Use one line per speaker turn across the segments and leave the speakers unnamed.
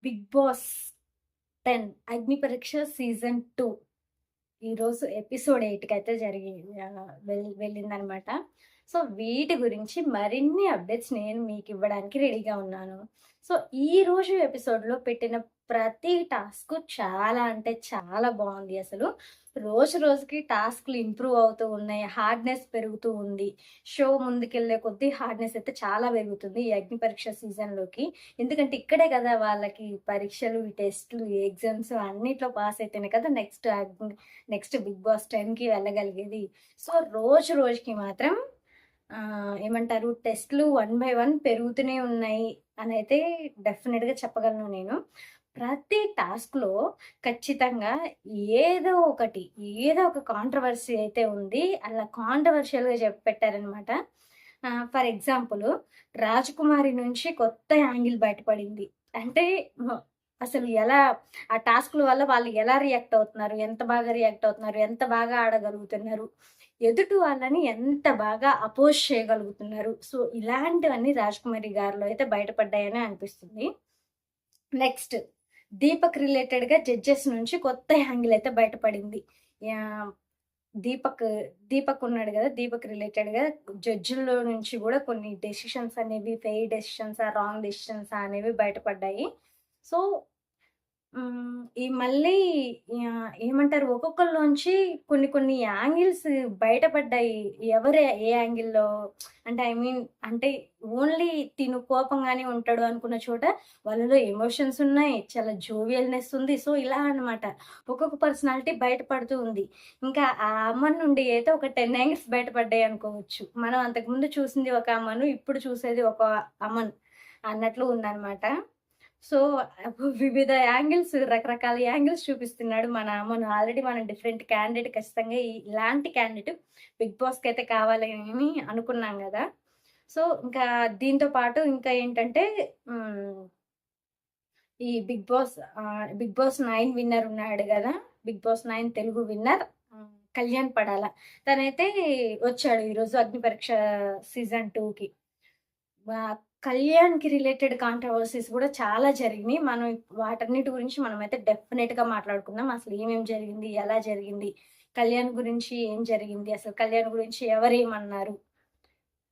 Big boss 10 అగ్ని పరీక్ష season 2 ఈరోజు ఎపిసోడ్ 8కి అయితే వెళ్ళిందనమాట. సో వీటి గురించి మరిన్ని అప్డేట్స్ నేను మీకు ఇవ్వడానికి రెడీగా ఉన్నాను. సో ఈరోజు ఎపిసోడ్లో పెట్టిన ప్రతి టాస్క్ చాలా అంటే చాలా బాగుంది. అసలు రోజు రోజుకి టాస్క్లు ఇంప్రూవ్ అవుతూ ఉన్నాయి, హార్డ్నెస్ పెరుగుతూ ఉంది. షో ముందుకెళ్లే కొద్దీ హార్డ్నెస్ అయితే చాలా పెరుగుతుంది ఈ అగ్ని పరీక్ష సీజన్లోకి. ఎందుకంటే ఇక్కడే కదా వాళ్ళకి పరీక్షలు, టెస్టులు, ఎగ్జామ్స్ అన్నిట్లో పాస్ అయితేనే కదా నెక్స్ట్ బిగ్ బాస్ 10కి వెళ్ళగలిగేది. సో రోజు రోజుకి మాత్రం ఏమంటారు, టెస్ట్లు 1 బై 1 పెరుగుతూనే ఉన్నాయి అని అయితే డెఫినెట్గా చెప్పగలను నేను. ప్రతి టాస్క్లో ఖచ్చితంగా ఏదో ఒక కాంట్రవర్సీ అయితే ఉంది. అలా కాంట్రవర్షియల్గా పెట్టారనమాట. ఫర్ ఎగ్జాంపుల్, రాజకుమారి నుంచి కొత్త యాంగిల్ బయటపడింది. అంటే అసలు ఎలా ఆ టాస్క్ల వల్ల వాళ్ళు ఎలా రియాక్ట్ అవుతున్నారు, ఎంత బాగా రియాక్ట్ అవుతున్నారు, ఎంత బాగా ఆడగలుగుతున్నారు, ఎదుటి వాళ్ళని ఎంత బాగా అపోజ్ చేయగలుగుతున్నారు. సో ఇలాంటివన్నీ రాజకుమారి గారిలో అయితే బయటపడ్డాయని అనిపిస్తుంది. నెక్స్ట్, దీపక్ రిలేటెడ్గా జడ్జెస్ నుంచి కొత్త యాంగిల్ అయితే బయటపడింది. దీపక్ ఉన్నాడు కదా, దీపక్ రిలేటెడ్గా జడ్జిల్లో నుంచి కూడా కొన్ని డెసిషన్స్ అనేవి ఫెయిర్ డెసిషన్స్, రాంగ్ డెసిషన్స్ అనేవి బయటపడ్డాయి. సో ఈ మళ్ళీ ఏమంటారు, ఒక్కొక్కళ్ళలోంచి కొన్ని యాంగిల్స్ బయటపడ్డాయి. ఎవరు ఏ యాంగిల్‌లో అంటే అంటే ఓన్లీ తిను కోపంగానే ఉంటాడు అనుకున్న చోట వాళ్ళలో ఎమోషన్స్ ఉన్నాయి, చాలా జోవియల్‌నెస్ ఉంది. సో ఇలా అన్నమాట. ఒక్కొక్క పర్సనాలిటీ బయటపడుతూ ఉంది. ఇంకా ఆ అమన్ నుండి అయితే ఒక 10 యాంగిల్స్ బయటపడ్డాయి అనుకోవచ్చు. మనం అంతకుముందు చూసింది ఒక అమను, ఇప్పుడు చూసేది ఒక అమన్ అన్నట్లు ఉందన్నమాట. సో వివిధ యాంగిల్స్, రకరకాల యాంగిల్స్ చూపిస్తున్నాడు మనం ఆల్రెడీ మనం డిఫరెంట్ క్యాండిడేట్, ఖచ్చితంగా ఇలాంటి క్యాండిడేట్ బిగ్ బాస్కి అయితే కావాలని అనుకున్నాం కదా. సో ఇంకా దీంతో పాటు ఇంకా ఏంటంటే ఈ బిగ్ బాస్ 9 విన్నర్ ఉన్నాడు కదా, big boss 9 Telugu winner Kalyan Padala. తనైతే వచ్చాడు ఈరోజు అగ్ని పరీక్ష సీజన్ 2కి. కళ్యాణ్కి రిలేటెడ్ కాంట్రవర్సీస్ కూడా చాలా జరిగినాయి. మనం వాటన్నిటి గురించి మనమైతే డెఫినెట్గా మాట్లాడుకుందాం. అసలు ఏమేమి జరిగింది, ఎలా జరిగింది, కళ్యాణ్ గురించి ఏం జరిగింది, అసలు కళ్యాణ్ గురించి ఎవరేమన్నారు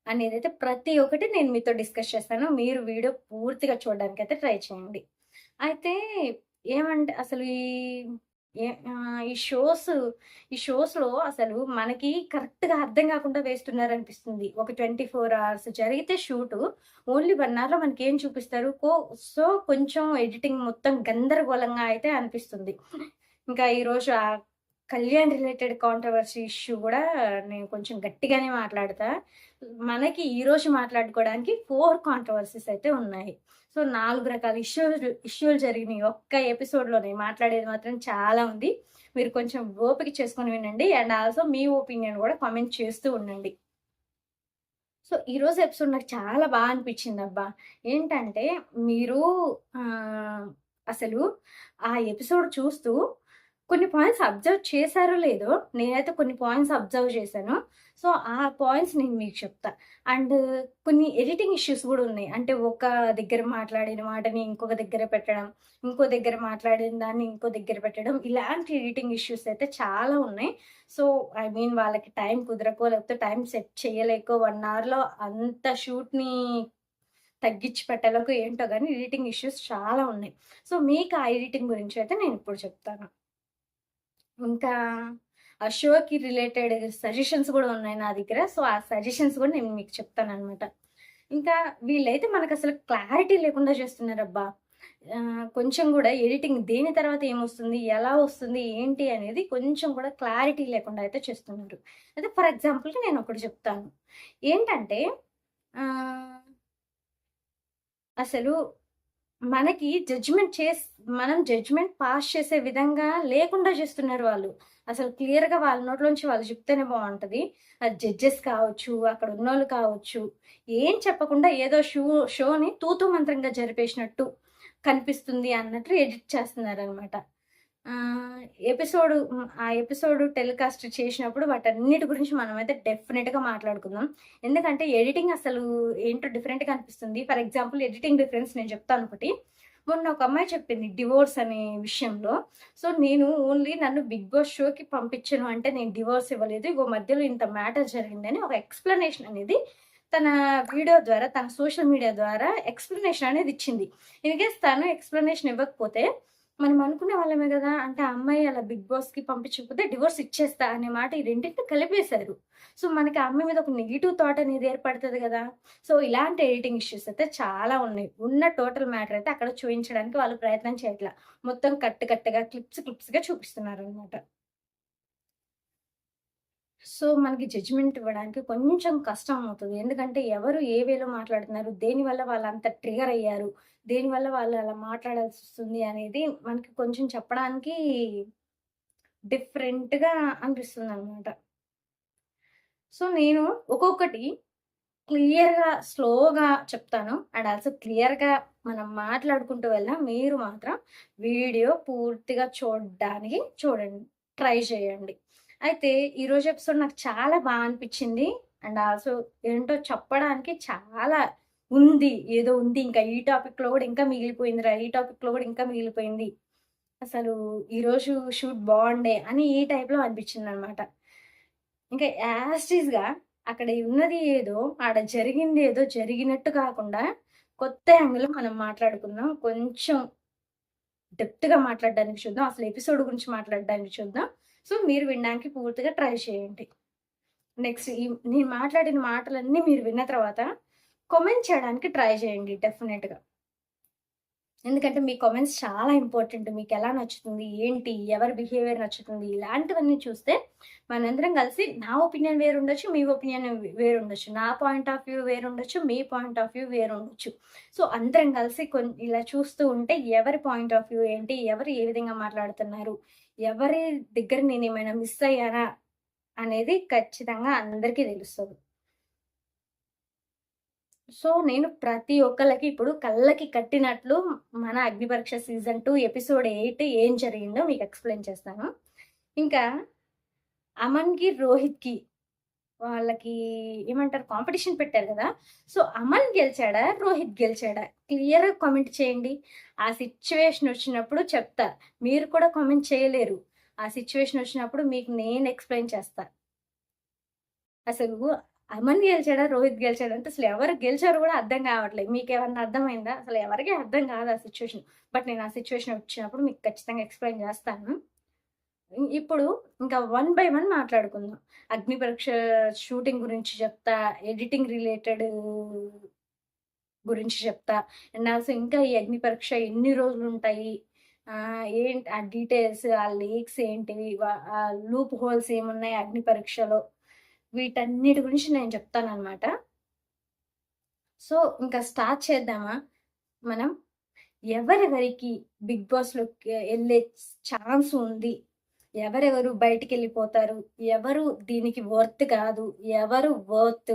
అనేది అయితే ప్రతి ఒక్కటి నేను మీతో డిస్కస్ చేస్తాను. మీరు వీడియో పూర్తిగా చూడడానికి అయితే ట్రై చేయండి. అయితే ఏమంటే అసలు ఈ షోస్లో అసలు మనకి కరెక్ట్గా అర్థం కాకుండా వేస్తున్నారు అనిపిస్తుంది. ఒక 24 అవర్స్ జరిగితే షూటు ఓన్లీ 1 అవర్లో మనకి ఏం చూపిస్తారు. సో కొంచెం ఎడిటింగ్ మొత్తం గందరగోళంగా అయితే అనిపిస్తుంది. ఇంకా ఈరోజు ఆ కళ్యాణ్ రిలేటెడ్ కాంట్రవర్సీ ఇష్యూ కూడా నేను కొంచెం గట్టిగానే మాట్లాడతా. మనకి ఈరోజు మాట్లాడుకోవడానికి 4 కాంట్రవర్సీస్ అయితే ఉన్నాయి. సో 4 రకాల ఇష్యూలు జరిగినాయి ఒక్క ఎపిసోడ్లోనే. మాట్లాడేది మాత్రం చాలా ఉంది. మీరు కొంచెం ఓపిక చేసుకొని వినండి. అండ్ ఆల్సో మీ ఒపీనియన్ కూడా కామెంట్ చేస్తూ ఉండండి. సో ఈరోజు ఎపిసోడ్ నాకు చాలా బాగా అనిపించింది అబ్బా. ఏంటంటే మీరు అసలు ఆ ఎపిసోడ్ చూస్తూ కొన్ని పాయింట్స్ అబ్జర్వ్ చేశారో లేదో, నేనైతే కొన్ని పాయింట్స్ అబ్జర్వ్ చేశాను. సో ఆ పాయింట్స్ నేను మీకు చెప్తా. అండ్ కొన్ని ఎడిటింగ్ ఇష్యూస్ కూడా ఉన్నాయి. అంటే ఒక దగ్గర మాట్లాడిన మాటని ఇంకొక దగ్గర పెట్టడం, ఇంకో దగ్గర మాట్లాడిన దాన్ని ఇంకో దగ్గర పెట్టడం, ఇలాంటి ఎడిటింగ్ ఇష్యూస్ అయితే చాలా ఉన్నాయి. సో వాళ్ళకి టైం కుదరకో, లేకపోతే టైం సెట్ చేయలేకో 1 అవర్లో అంత షూట్ని తగ్గించి పెట్టలేకో ఏంటో కానీ ఎడిటింగ్ ఇష్యూస్ చాలా ఉన్నాయి. సో మీకు ఆ ఎడిటింగ్ గురించి అయితే నేను ఇప్పుడు చెప్తాను. ఇంకా ఆ షోకి రిలేటెడ్ సజెషన్స్ కూడా ఉన్నాయి నా దగ్గర. సో ఆ సజెషన్స్ కూడా నేను మీకు చెప్తానమాట. ఇంకా వీళ్ళైతే మనకు అసలు క్లారిటీ లేకుండా చేస్తున్నారబ్బా. కొంచెం కూడా ఎడిటింగ్ దేని తర్వాత ఏమొస్తుంది, ఎలా వస్తుంది, ఏంటి అనేది కొంచెం కూడా క్లారిటీ లేకుండా అయితే చేస్తున్నారు. అయితే ఫర్ ఎగ్జాంపుల్కి నేను ఒకటి చెప్తాను. ఏంటంటే అసలు మనకి మనం జడ్జ్మెంట్ పాస్ చేసే విధంగా లేకుండా చేస్తున్నారు వాళ్ళు. అసలు క్లియర్గా వాళ్ళ నోట్లోంచి వాళ్ళు చెప్తేనే బాగుంటుంది. అది జడ్జెస్ కావచ్చు, అక్కడ ఉన్నోళ్ళు కావచ్చు, ఏం చెప్పకుండా ఏదో షోని తూతూ మంత్రంగా జరిపేసినట్టు కనిపిస్తుంది అన్నట్టు ఎడిట్ చేస్తున్నారనమాట. ఆ ఎపిసోడ్ టెలికాస్ట్ చేసినప్పుడు వాటన్నిటి గురించి మనమైతే డెఫినెట్గా మాట్లాడుకుందాం. ఎందుకంటే ఎడిటింగ్ అసలు ఏంటో డిఫరెంట్గా అనిపిస్తుంది. ఫర్ ఎగ్జాంపుల్ ఎడిటింగ్ డిఫరెన్స్ నేను చెప్తాను ఒకటి. మొన్న ఒక అమ్మాయి చెప్పింది డివోర్స్ అనే విషయంలో. సో, నేను ఓన్లీ నన్ను 'బిగ్ బాస్' షోకి పంపించను అంటే నేను డివోర్స్ ఇవ్వలేదు. ఇగో మధ్యలో ఇంత మ్యాటర్ జరిగిందని ఒక ఎక్స్‌ప్లనేషన్ అనేది తన వీడియో ద్వారా, తన సోషల్ మీడియా ద్వారా ఎక్స్‌ప్లనేషన్ అనేది ఇచ్చింది. ఇన్‌కేస్ తను ఎక్స్‌ప్లనేషన్ ఇవ్వకపోతే మనం అనుకునే వాళ్ళమే గదా! అంటే ఆ అమ్మాయి అలా 'బిగ్ బాస్‌కి' పంపించకపోతే డివోర్స్ ఇచ్చేస్తా అనే మాట ఈ రెండిటిని కలిపేశారు. సో, మనకి ఆ అమ్మాయి మీద ఒక నెగెటివ్ థాట్ అనేది ఏర్పడతది గదా! సో, ఇలాంటి ఎడిటింగ్ ఇష్యూస్ అయితే చాలా ఉన్నాయి. ఉన్న టోటల్ మ్యాటర్ అయితే అక్కడ చూయించడానికి వాళ్ళు ప్రయత్నం చేయట్ల. మొత్తం కట్‌గా, క్లిప్స్‌గా చూపిస్తున్నారనమాట. సో, మనకి జడ్జ్‌మెంట్ ఇవ్వడానికి కొంచెం కష్టం అవుతది. ఎందుకంటే ఎవరు ఏ వేలో మాట్లాడుతున్నారు, దేనివల్ల వాళ్ళంత ట్రిగ్గర్ అయ్యారు, దేనివల్ల వాళ్ళు అలా మాట్లాడాల్సొస్తుంది అనేది మనకి కొంచెం చెప్పడానికి డిఫరెంట్‌గా అనిపిస్తుందనమాట. సో, నేను ఒక్కొక్కటి క్లియర్‌గా, స్లోగా చెప్తాను. అండ్ ఆల్సో క్లియర్‌గా మనం మాట్లాడుకుంటూ వెళ్దాం. మీరు మాత్రం వీడియో పూర్తిగా చూడడానికి చూడండి. ట్రై చేయండి. అయితే ఈరోజు ఎపిసోడ్ నాకు చాలా అనిపిచ్చింది. అండ్ ఆల్సో ఏంటో చెప్పడానికి చాలా ఉంది. ఏదో ఉంది. ఇంకా ఈ టాపిక్‌లో గూడా ఇంకా మిగిలిపోయిందిరా! ఈ టాపిక్‌లో గూడా ఇంకా మిగిలిపోయింది. అసలు ఈరోజు షూట్ బావుండే అని ఈ టైప్‌లో అనిపిచ్చిందనమాట. ఇంకా యాజ్ టీజ్‌గా అక్కడ ఉన్నది ఏదో, ఆడ జరిగింది ఏదో జరిగినట్టు కాకుండా, కొత్త యాంగిల్‌లో మనం మాట్లాడుకుందాం. కొంచెం డెప్త్‌గా మాట్లాడడానికి చూద్దాం. అసలు ఎపిసోడ్ గురించి మాట్లాడడానికి చూద్దాం. సో, మీరు వినడానికి పూర్తిగా ట్రై చేయండి. నెక్స్ట్ నేను మాట్లాడిన మాటలన్నీ మీరు విన్న తర్వాత కామెంట్ చేయడానికి ట్రై చేయండి డెఫినెట్‌గా. ఎందుకంటే మీ కామెంట్స్ చాలా ఇంపార్టెంట్. మీకెలా నచ్చుతుంది? ఏంటి? ఎవరి బిహేవియర్ నచ్చుతుంది? ఇలాంటివన్నీ చూస్తే మనందరం కలిసి నా ఒపీనియన్ వేరుండొచ్చు. మీ ఒపీనియన్ వేరుండొచ్చు. నా పాయింట్ ఆఫ్ వ్యూ వేరుండొచ్చు. మీ పాయింట్ ఆఫ్ వ్యూ వేరుండొచ్చు. సో, అందరం కలిసి ఇలా చూస్తూ ఉంటే ఎవరి పాయింట్ ఆఫ్ వ్యూ ఏంటి? ఎవరు ఏ విధంగా మాట్లాడుతున్నారు? ఎవరి దగ్గర నేనేమైనా మిస్ అయ్యానా? అనేది ఖచ్చితంగా అందరికీ తెలుస్తది. సో, నేను ప్రతి ఒక్కళ్ళకి ఇప్పుడు కళ్ళకి కట్టినట్లు మన 'అగ్నిపరీక్ష' సీజన్ 2 ఎపిసోడ్ 8 ఏం జరిగిందో మీకు ఎక్స్‌ప్లెయిన్ చేస్తాను. ఇంకా అమన్‌కి, రోహిత్‌కి వాళ్ళకి ఏమంటారు కాంపిటీషన్ పెట్టారు గదా! సో, అమన్ గెలిచాడా? రోహిత్ గెలిచాడా? క్లియర్‌గా కామెంట్ చేయండి. ఆ సిట్యుయేషన్ వచ్చినప్పుడు చెప్తా. మీరు కూడా కామెంట్ చేయలేరు. ఆ సిట్యుయేషన్ వచ్చినప్పుడు మీకు నేను ఎక్స్‌ప్లెయిన్ చేస్తా. అసలు అమన్ గెలిచాడా? రోహిత్ గెలిచాడా? అంటే అసలు ఎవరు గెలిచారో గూడా అర్థం కావట్లేదు. మీకేమన్నా అర్థమైందా? అసలు ఎవరికీ అర్థం కాదు ఆ సిట్యుయేషన్. బట్ నేను ఆ సిట్యుయేషన్ వచ్చినప్పుడు మీకు ఖచ్చితంగా ఎక్స్‌ప్లెయిన్ చేస్తాను. ఇప్పుడు ఇంకా వన్ బై వన్ మాట్లాడుకుందాం. 'అగ్ని పరీక్ష' షూటింగ్ గురించి చెప్తా. ఎడిటింగ్ రిలేటెడ్ గురించి చెప్తా. అండ్ ఆల్సో ఇంకా ఈ 'అగ్ని పరీక్ష' ఎన్ని రోజులుంటాయి? ఏంటి ఆ డీటెయిల్స్, ఆ లీక్స్ ఏంటివి? ఆ లూప్ హోల్స్ ఏమున్నాయి 'అగ్ని పరీక్షలో'? వీటన్నిటి గురించి నేను చెప్తాననమాట. సో, ఇంకా స్టార్ట్ చేద్దామా మనం? ఎవరెవరికి 'బిగ్ బాస్‌లోకి' ఎళ్ళే ఛాన్స్ ఉంది? ఎవరెవరు బయటికెళ్ళిపోతారు? ఎవరు దీనికి వర్త్ కాదు? ఎవరు వర్త్?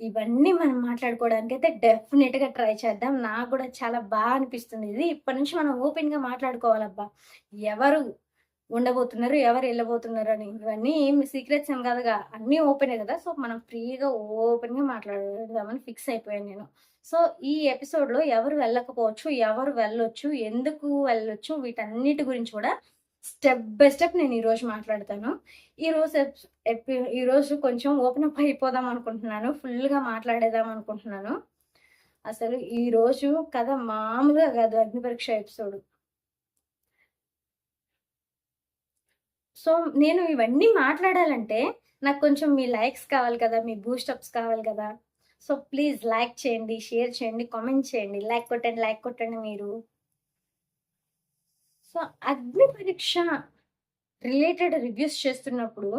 ఇవన్నీ మనం మాట్లాడుకోవడానికైతే డెఫినిట్‌గా ట్రై చేద్దాం. నాకు గూడా చాలా అనిపిస్తుంది ఇది. ఇప్పటి నుంచి మనం ఓపెన్‌గా మాట్లాడుకోవాలబ్బా! ఎవరు ఉండబోతున్నారు, ఎవరు ఎళ్ళబోతున్నారని. ఇవన్నీ ఏమి సీక్రెట్స్ ఏం కాదుగా. అన్నీ ఓపెనే గదా! సో, మనం ఫ్రీగా ఓపెన్‌గా మాట్లాడదామని ఫిక్స్ అయిపోయాను నేను. సో, ఈ ఎపిసోడ్‌లో ఎవరు వెళ్ళకపోవచ్చు, ఎవరు వెళ్ళొచ్చు, ఎందుకు వెళ్ళొచ్చు, వీటన్నిటి గురించి కూడా స్టెప్ బై స్టెప్ నేను ఈరోజు మాట్లాడతాను. ఈరోజు ఈరోజు కొంచెం ఓపెన్ అప్ అయిపోదాం అనుకుంటున్నాను. ఫుల్‌గా మాట్లాడేద్దాం అనుకుంటున్నాను. అసలు ఈరోజు కథ మామూలుగా గాదు 'అగ్నిపరీక్ష' ఎపిసోడ్. సో, నేను ఇవన్నీ మాట్లాడాలంటే, నాకు కొంచెం మీ లైక్స్ కావాలి కదా! మీ బూస్టప్స్ కావాలి కదా! సో, ప్లీజ్ లైక్ చేయండి, షేర్ చేయండి, కామెంట్ చేయండి. లైక్ కొట్టండి మీరు. సో, 'అగ్ని పరీక్ష' రిలేటెడ్ రివ్యూస్ చేస్తున్నప్పుడు,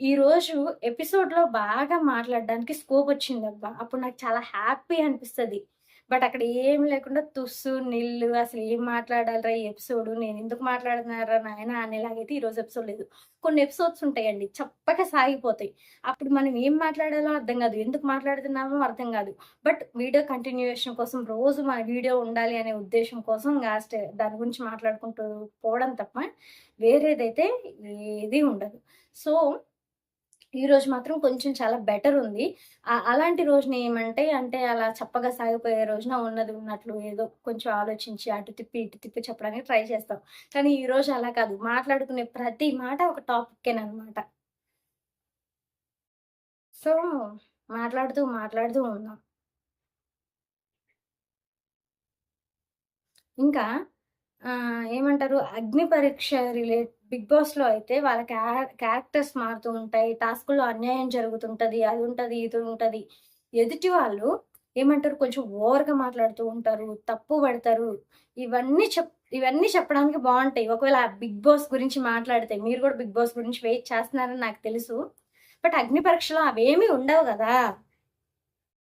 ఈరోజు ఎపిసోడ్‌లో బాగా మాట్లాడడానికి స్కోపొచ్చిందబ్బా! అప్పుడు నాకు చాలా హ్యాపీ అనిపిస్తది. బట్ అక్కడ ఏమి లేకుండా తుస్సు, నిల్లు అసలు ఏం మాట్లాడాలిరా ఈ ఎపిసోడు, నేనెందుకు మాట్లాడుతున్నారా నాయనా అనేలాగైతే ఈరోజు ఎపిసోడ్ లేదు. కొన్ని ఎపిసోడ్స్ ఉంటాయండి చప్పక సాగిపోతాయి. అప్పుడు మనం ఏం మాట్లాడాలో అర్థం గాదు. ఎందుకు మాట్లాడుతున్నామో అర్థం గాదు. బట్ వీడియో కంటిన్యూయేషన్ కోసం రోజు మన వీడియో ఉండాలి అనే ఉద్దేశ్యం కోసం దాని గురించి మాట్లాడుకుంటూ పోవడం తప్ప వేరేదైతే ఏది ఉండదు. సో, ఈ రోజు మాత్రం కొంచెం చాలా బెటర్ ఉంది. అలాంటి రోజున ఏమంటే అంటే అలా చప్పగా సాగిపోయే రోజున ఉన్నది ఉన్నట్లు ఏదో కొంచెం ఆలోచించి అటు తిప్పి, ఇటు తిప్పి చెప్పడానికి ట్రై చేస్తాం. కానీ ఈ రోజు అలా కాదు. మాట్లాడుకునే ప్రతి మాట ఒక టాపిక్కేననమాట. సో, మాట్లాడుతూ ఉన్నాం. ఇంకా ఏమంటారు 'అగ్ని పరీక్ష' బిగ్ బాస్‌లో అయితే వాళ్ళ క్యారెక్టర్స్ మారుతూ ఉంటాయి. టాస్కుల్లో అన్యాయం జరుగుతుంటది. అది ఉంటది, ఇది ఉంటది. ఎదుటి వాళ్ళు ఏమంటారు కొంచెం ఓవర్‌గా మాట్లాడుతూ ఉంటారు. తప్పు పడతారు. ఇవన్నీ చెప్పడానికి బావుంటాయి. ఒకవేళ ఆ బిగ్ బాస్ గురించి మాట్లాడితే మీరు కూడా బిగ్ బాస్ గురించి వెయిట్ చేస్తున్నారని నాకు తెలుసు. బట్ 'అగ్ని పరీక్షలో' అవేమీ ఉండవు గదా!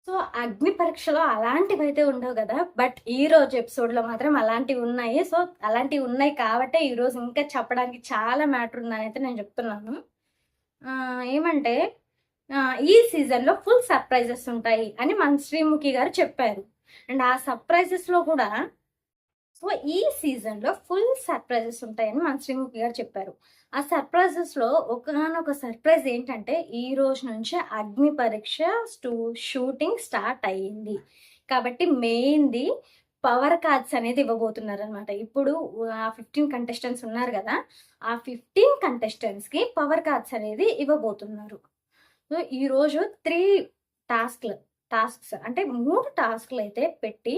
సో, 'అగ్ని పరీక్షలో' అలాంటివైతే ఉండవు గదా! బట్ ఈరోజు ఎపిసోడ్‌లో మాత్రం అలాంటివున్నాయి. సో, అలాంటివున్నాయి కాబట్టే ఈరోజు ఇంకా చెప్పడానికి చాలా మ్యాటర్ ఉందనైతే నేను జెప్తున్నాను. ఏమంటే ఈ సీజన్‌లో ఫుల్ సర్ప్రైజెస్ ఉంటాయి అని మన శ్రీముఖి గారు చెప్పారు. అండ్ ఆ సర్ప్రైజెస్‌లో కూడా సో, ఈ సీజన్‌లో ఫుల్ సర్ప్రైజెస్ ఉంటాయని మన శ్రీముఖి గారు చెప్పారు. ఆ సర్ప్రైజెస్‌లో ఒకానొక సర్ప్రైజ్ ఏంటంటే, ఈ రోజు నుంచి అగ్ని పరీక్ష షూటింగ్ స్టార్ట్ అయ్యింది. కాబట్టి మెయిన్‌ది పవర్ కార్డ్స్ అనేది ఇవ్వబోతున్నారనమాట. ఇప్పుడు 15 కంటెస్టెంట్స్ ఉన్నారు గదా! ఆ 15 కంటెస్టెంట్స్‌కి పవర్ కార్డ్స్ అనేది ఇవ్వబోతున్నారు. సో, ఈరోజు 3 టాస్క్స్ అంటే 3 టాస్క్‌లయితే పెట్టి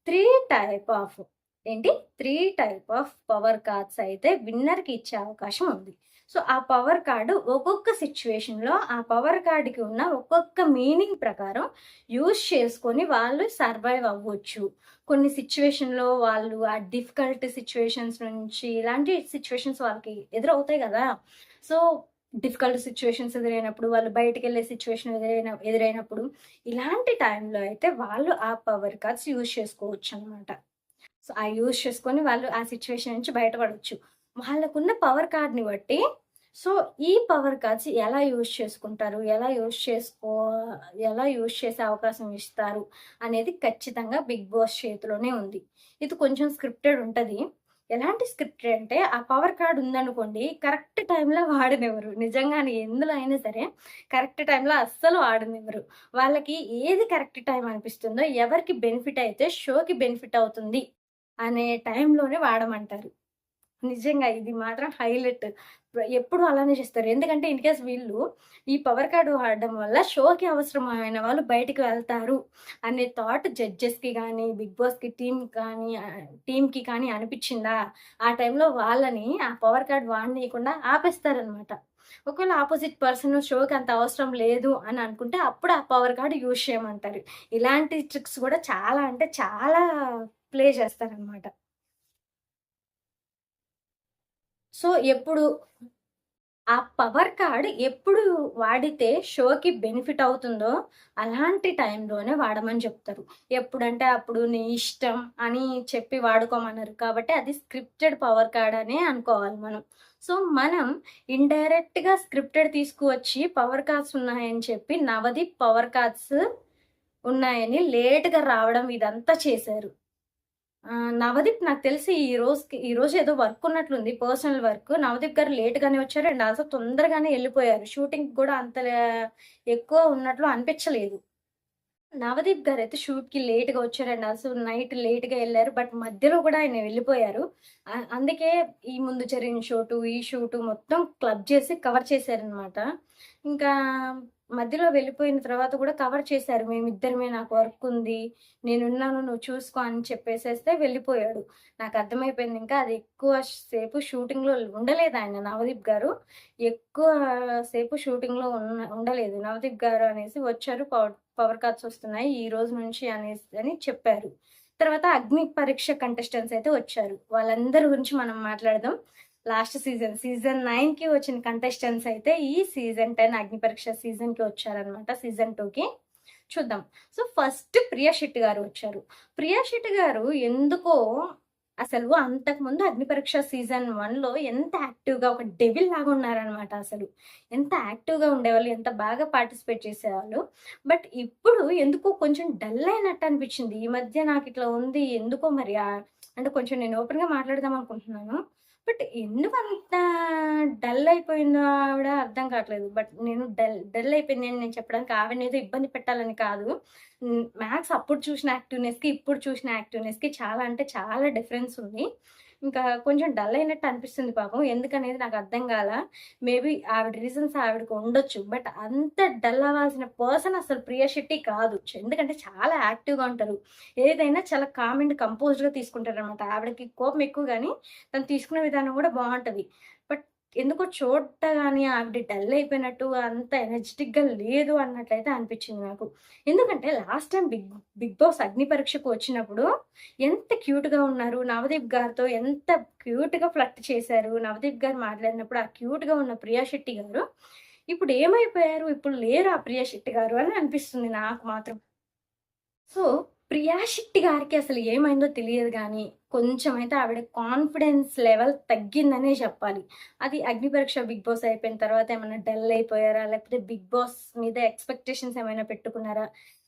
3 టైప్ ఆఫ్ ఏంటి 3 టైప్ ఆఫ్ పవర్ కార్డ్స్ అయితే విన్నర్‌కి ఇచ్చే అవకాశం ఉంది. సో, ఆ పవర్ కార్డ్ ఒక్కొక్క సిట్యుయేషన్‌లో ఆ పవర్ కార్డ్‌కి ఉన్న ఒక్కొక్క మీనింగ్ ప్రకారం యూజ్ చేసుకొని వాళ్ళు సర్వైవ్ అవ్వచ్చు. కొన్ని సిట్యుయేషన్‌లో వాళ్ళు ఆ డిఫికల్ట్ సిట్యుయేషన్స్ నుంచి ఇలాంటి సిట్యుయేషన్స్ వాళ్ళకి ఎదురవుతాయి గదా! సో, డిఫికల్ట్ సిట్యుయేషన్స్ ఎదురైనప్పుడు, వాళ్ళు బయటికెళ్ళే సిట్యుయేషన్ ఎదురైనప్పుడు, ఇలాంటి టైంలో అయితే వాళ్ళు ఆ పవర్ కార్డ్స్ యూజ్ చేసుకోవచ్చనమాట. సో, ఆ యూజ్ చేసుకొని వాళ్ళు ఆ సిట్యుయేషన్ నుంచి బయటపడొచ్చు. వాళ్ళకున్న పవర్ కార్డ్‌ని బట్టి సో, ఈ పవర్ కార్డ్స్ ఎలా యూజ్ చేసుకుంటారు? ఎలా యూజ్ చేసే అవకాశం ఇస్తారు? అనేది ఖచ్చితంగా బిగ్ బాస్ చేతిలోనే ఉంది. ఇది కొంచెం స్క్రిప్టెడ్ ఉంటది. ఎలాంటి స్క్రిప్టెడ్ అంటే, ఆ పవర్ కార్డ్ ఉందనుకోండి, కరెక్ట్ టైంలో వాడనివ్వరు. నిజంగానే ఎందులో అయినా సరే, కరెక్ట్ టైంలో అస్సలు వాడనివ్వరు. వాళ్ళకి ఏది కరెక్ట్ టైం అనిపిస్తుందో, ఎవరికి బెనిఫిట్ అయితే షోకి బెనిఫిట్ అవుతుంది అనే టైంలోనే వాడమంటారు. నిజంగా ఇది మాత్రం హైలైట్. ఎప్పుడు అలానే చేస్తారు. ఎందుకంటే ఇన్‌కేస్ వీళ్ళు ఈ పవర్ కార్డ్ వాడడం వల్ల షోకి అవసరమైన వాళ్ళు బయటికి వెళ్తారు అనే థాట్ జడ్జెస్‌కి గానీ, బిగ్ బాస్‌కి టీమ్‌కి కానీ అనిపిచ్చిందా, ఆ టైంలో వాళ్ళని ఆ పవర్ కార్డ్ వాడనీయకుండా ఆపేస్తారనమాట. ఒకవేళ ఆపోజిట్ పర్సన్ షోకి అంత అవసరం లేదు అని అనుకుంటే అప్పుడు ఆ పవర్ కార్డ్ యూజ్ చేయమంటారు. ఇలాంటి ట్రిక్స్ కూడా చాలా అంటే చాలా ప్లే చేస్తారనమాట. సో, ఆ పవర్ కార్డ్ ఎప్పుడు వాడితే షోకి బెనిఫిట్ అవుతుందో, అలాంటి టైంలోనే వాడమని చెప్తారు. ఎప్పుడంటే అప్పుడు నీ ఇష్టం అని చెప్పి వాడుకోమనరు. కాబట్టి అది స్క్రిప్టెడ్ పవర్ కార్డ్ అనే అనుకోవాలి మనం. సో, మనం ఇండైరెక్ట్‌గా స్క్రిప్టెడ్ తీసుకువచ్చి పవర్ కార్డ్స్ ఉన్నాయని చెప్పి నవదీప్ పవర్ కార్డ్స్ ఉన్నాయని లేట్‌గా రావడం ఇదంతా చేశారు. నవదీప్ నాకు తెలిసి ఈరోజు ఏదో వర్క్ ఉన్నట్లుంది. Personal work. నవదీప్ గారు లేట్‌గానే వచ్చారు. అండ్ ఆల్సో తొందరగానే ఎళ్ళిపోయారు. షూటింగ్ కూడా అంత ఎక్కువ ఉన్నట్లు అనిపించలేదు. నవదీప్ గారైతే షూట్‌కి లేట్‌గా వచ్చారు. అండ్ ఆల్సో నైట్ లేట్‌గా ఎళ్లారు. బట్ మధ్యలో కూడా ఆయన వెళ్ళిపోయారు. అందుకే ఈ ముందు జరిగిన షూటు, ఈ షూటు మొత్తం క్లబ్ చేసి కవర్ చేశారనమాట. ఇంకా మధ్యలో వెళ్ళిపోయిన తర్వాత కూడా కవర్ చేశారు. మేమిద్దరమే నాకు వర్కుంది. నేనున్నాను నువ్వు చూసుకో అని చెప్పేసేస్తే వెళ్ళిపోయాడు. నాకర్థమైపోయింది ఇంకా అది ఎక్కువ సేపు షూటింగ్‌లో ఉండలేదాయన నవదీప్ గారు. ఎక్కువ సేపు షూటింగ్‌లో ఉండలేదు. నవదీప్ గారు అనేసి వచ్చారు. పవర్ కట్స్ వస్తున్నాయి ఈ రోజు నుంచి అని చెప్పారు. తర్వాత అగ్ని పరీక్ష కంటెస్టెంట్స్ అయితే వచ్చారు. వాళ్ళందరి గురించి మనం మాట్లాడదాం. లాస్ట్ సీజన్ 9కి వచ్చిన కంటెస్టెంట్స్ అయితే ఈ సీజన్ 10 అగ్ని పరీక్ష సీజన్‌కి వచ్చారనమాట. సీజన్ 2కి చూద్దాం. సో, ఫస్ట్ ప్రియా శెట్టి గారు వచ్చారు. ప్రియా శెట్టి గారు ఎందుకో అసలు అంతకుముందు 'అగ్నిపరీక్ష' సీజన్ 1లో ఎంత యాక్టివ్‌గా ఒక డెవిల్ లాగా ఉన్నారనమాట అసలు. ఎంత యాక్టివ్‌గా ఉండేవాళ్ళు, ఎంత బాగా పార్టిసిపేట్ చేసేవాళ్ళు. బట్ ఇప్పుడు ఎందుకో కొంచెం డల్ అయినట్టు అనిపించింది. ఈ మధ్య నాకిట్లా ఉంది. ఎందుకో మరి అంటే కొంచెం నేను ఓపెన్‌గా మాట్లాడదాం అనుకుంటున్నాను. బట్ ఎందుకంత డల్ అయిపోయిందో ఆవిడ అర్థం కావట్లేదు. బట్ నేను డల్ అయిపోయింది అని నేను చెప్పడానికి ఆవిడనేదో ఇబ్బంది పెట్టాలని కాదు. మ్యాథ్స్ అప్పుడు చూసిన యాక్టివ్‌నెస్‌కి, ఇప్పుడు చూసిన యాక్టివ్‌నెస్‌కి చాలా అంటే చాలా డిఫరెన్స్ ఉంది. ఇంకా కొంచెం డల్ అయినట్టు అనిపిస్తుంది పాపం. ఎందుకనేది నాకు అర్థం కాలా. మేబీ ఆవిడ రీజన్స్ ఆవిడకి ఉండొచ్చు. బట్ అంత డల్ అవ్వాల్సిన పర్సన్ అసలు ప్రియా శెట్టి కాదు. ఎందుకంటే చాలా యాక్టివ్‌గా ఉంటారు. ఏదైనా చాలా కామ్ అండ్ కంపోజ్డ్‌గా తీసుకుంటారనమాట. ఆవిడకి కోపం ఎక్కువ గానీ, తను తీసుకునే విధానం గూడా బావుంటది. బట్ ఎందుకో చూడగానే ఆవిడ డల్ అయిపోయినట్టు, అంత ఎనర్జిటిక్‌గా లేదు అన్నట్లయితే అనిపిచ్చింది నాకు. ఎందుకంటే లాస్ట్ టైమ్ బిగ్ బాస్ అగ్ని పరీక్షకు వచ్చినప్పుడు ఎంత క్యూట్‌గా ఉన్నారు. నవదీప్ గారితో ఎంత క్యూట్‌గా ఫ్లర్ట్ చేశారు. నవదీప్ గారు మాట్లాడినప్పుడు ఆ క్యూట్‌గా ఉన్న ప్రియా శెట్టి గారు ఇప్పుడు ఏమైపోయారు? ఇప్పుడు లేరు ఆ ప్రియా శెట్టి గారు అని అనిపిస్తుంది నాకు మాత్రం. సో, ప్రియా శెట్టి గారికి అసలు ఏమైందో తెలియదు గానీ, కొంచెమైతే ఆవిడ కాన్ఫిడెన్స్ లెవెల్ తగ్గిందనే చెప్పాలి. అది అగ్ని పరీక్ష బిగ్ బాస్ అయిపోయిన తర్వాత ఏమన్నా డల్ అయిపోయారా? లేకపోతే బిగ్ బాస్ మీద ఎక్స్‌పెక్టేషన్స్ ఏమైనా పెట్టుకున్నారా?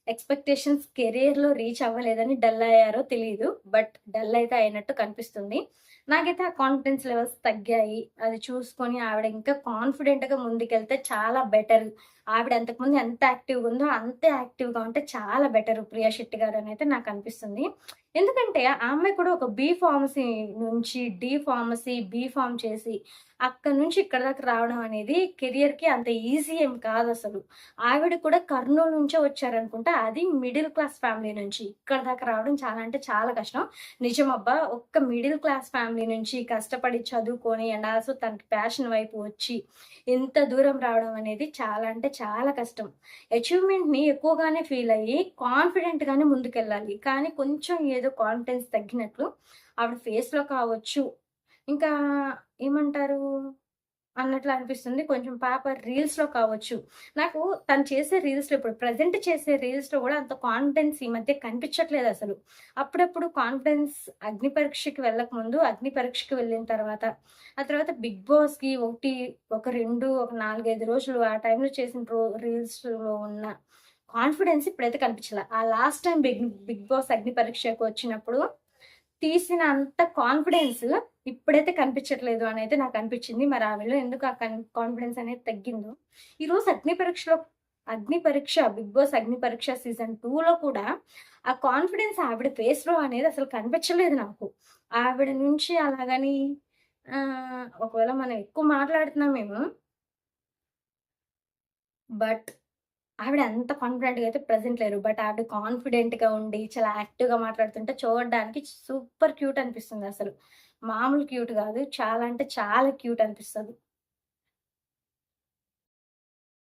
ఎక్స్‌పెక్టేషన్స్ కెరియర్‌లో రీచ్ అవ్వలేదని డల్ అయ్యారో తెలీదు. బట్ డల్ అయితే అయినట్టు కనిపిస్తుంది. నాకైతే ఆ కాన్ఫిడెన్స్ లెవెల్స్ తగ్గాయి. అది చూసుకొని ఆవిడ ఇంకా కాన్ఫిడెంట్‌గా ముందుకెళ్తే చాలా బెటర్. ఆవిడ అంతకుముందు ఎంత యాక్టివ్‌గా ఉందో అంతే యాక్టివ్‌గా ఉంటే చాలా బెటరు ప్రియా శెట్టి గారనైతే నాకనిపిస్తుంది. ఎందుకంటే ఆ అమ్మాయి కూడా ఒక బీ ఫార్మసీ నుంచి డి ఫార్మసీ, బీ ఫార్మ్ చేసి అక్కడి నుంచి ఇక్కడి దాకా రావడం అనేది కెరియర్‌కి అంత ఈజీ ఏం కాదసలు. ఆవిడ కూడా కర్నూలు నుంచే వచ్చారనుకుంటా. అది మిడిల్ క్లాస్ ఫ్యామిలీ నుంచి. ఇక్కడి దాకా రావడం చాలా అంటే చాలా కష్టం. నిజమబ్బా! ఒక్క మిడిల్ క్లాస్ ఫ్యామిలీ నుంచి కష్టపడి చదువుకొని అండ్ ఆల్సో తనకి ప్యాషన్ వైపు వచ్చి ఇంత దూరం రావడం అనేది చాలా అంటే చాలా కష్టం. అచీవ్‌మెంట్‌ని ఎక్కువగానే ఫీల్ అయ్యి కాన్ఫిడెంట్‌గానే ముందుకెళ్ళాలి. కానీ కొంచెం ఏదో కాన్ఫిడెన్స్ తగ్గినట్లు ఆవిడ ఫేస్‌లో కావచ్చు, ఇంకా ఏమంటారు అన్నట్లు అనిపిస్తుంది. కొంచెం పాప రీల్స్‌లో కావచ్చు. నాకు తను చేసే రీల్స్‌లో ఇప్పుడు ప్రెజెంట్ చేసే రీల్స్‌లో గూడా అంత కాన్ఫిడెన్స్ ఈ మధ్య కనిపించట్లేదసలు. అప్పుడప్పుడు కాన్ఫిడెన్స్ అగ్ని పరీక్షకి వెళ్ళకముందు, అగ్ని పరీక్షకి వెళ్ళిన తర్వాత, ఆ తర్వాత బిగ్ బాస్‌కి ఒక 2, ఒక 4, 5 రోజులు ఆ టైంలో చేసిన రీల్స్‌లో ఉన్న కాన్ఫిడెన్స్ ఇప్పుడైతే కనిపించలా. ఆ లాస్ట్ టైమ్ బిగ్ బాస్ అగ్ని పరీక్షకు వచ్చినప్పుడు తీసిన అంత కాన్ఫిడెన్స్ ఇప్పుడైతే కనిపించట్లేదు అనైతే నాకనిపిచ్చింది. మరి ఆమెలో ఎందుకు ఆ కాన్ఫిడెన్స్ అనేది తగ్గిందో. ఈరోజు అగ్ని పరీక్ష 'బిగ్ బాస్ అగ్ని పరీక్ష' సీజన్ 2లో కూడా ఆ కాన్ఫిడెన్స్ ఆవిడ ఫేస్‌లో అనేది అసలు కనిపించలేదు నాకు. ఆవిడ నుంచి అలాగని ఒకవేళ మనం ఎక్కువ మాట్లాడుతున్నామేమో, బట్ ఆవిడ అంత కాన్ఫిడెంట్‌గా అయితే ప్రెజెంట్ లేరు. బట్ ఆవిడ కాన్ఫిడెంట్‌గా ఉండి, చాలా యాక్టివ్‌గా మాట్లాడుతుంటే చూడడానికి సూపర్ క్యూట్ అనిపిస్తుందసలు. మామూలు క్యూట్ గాదు. చాలా అంటే చాలా క్యూట్ అనిపిస్తది.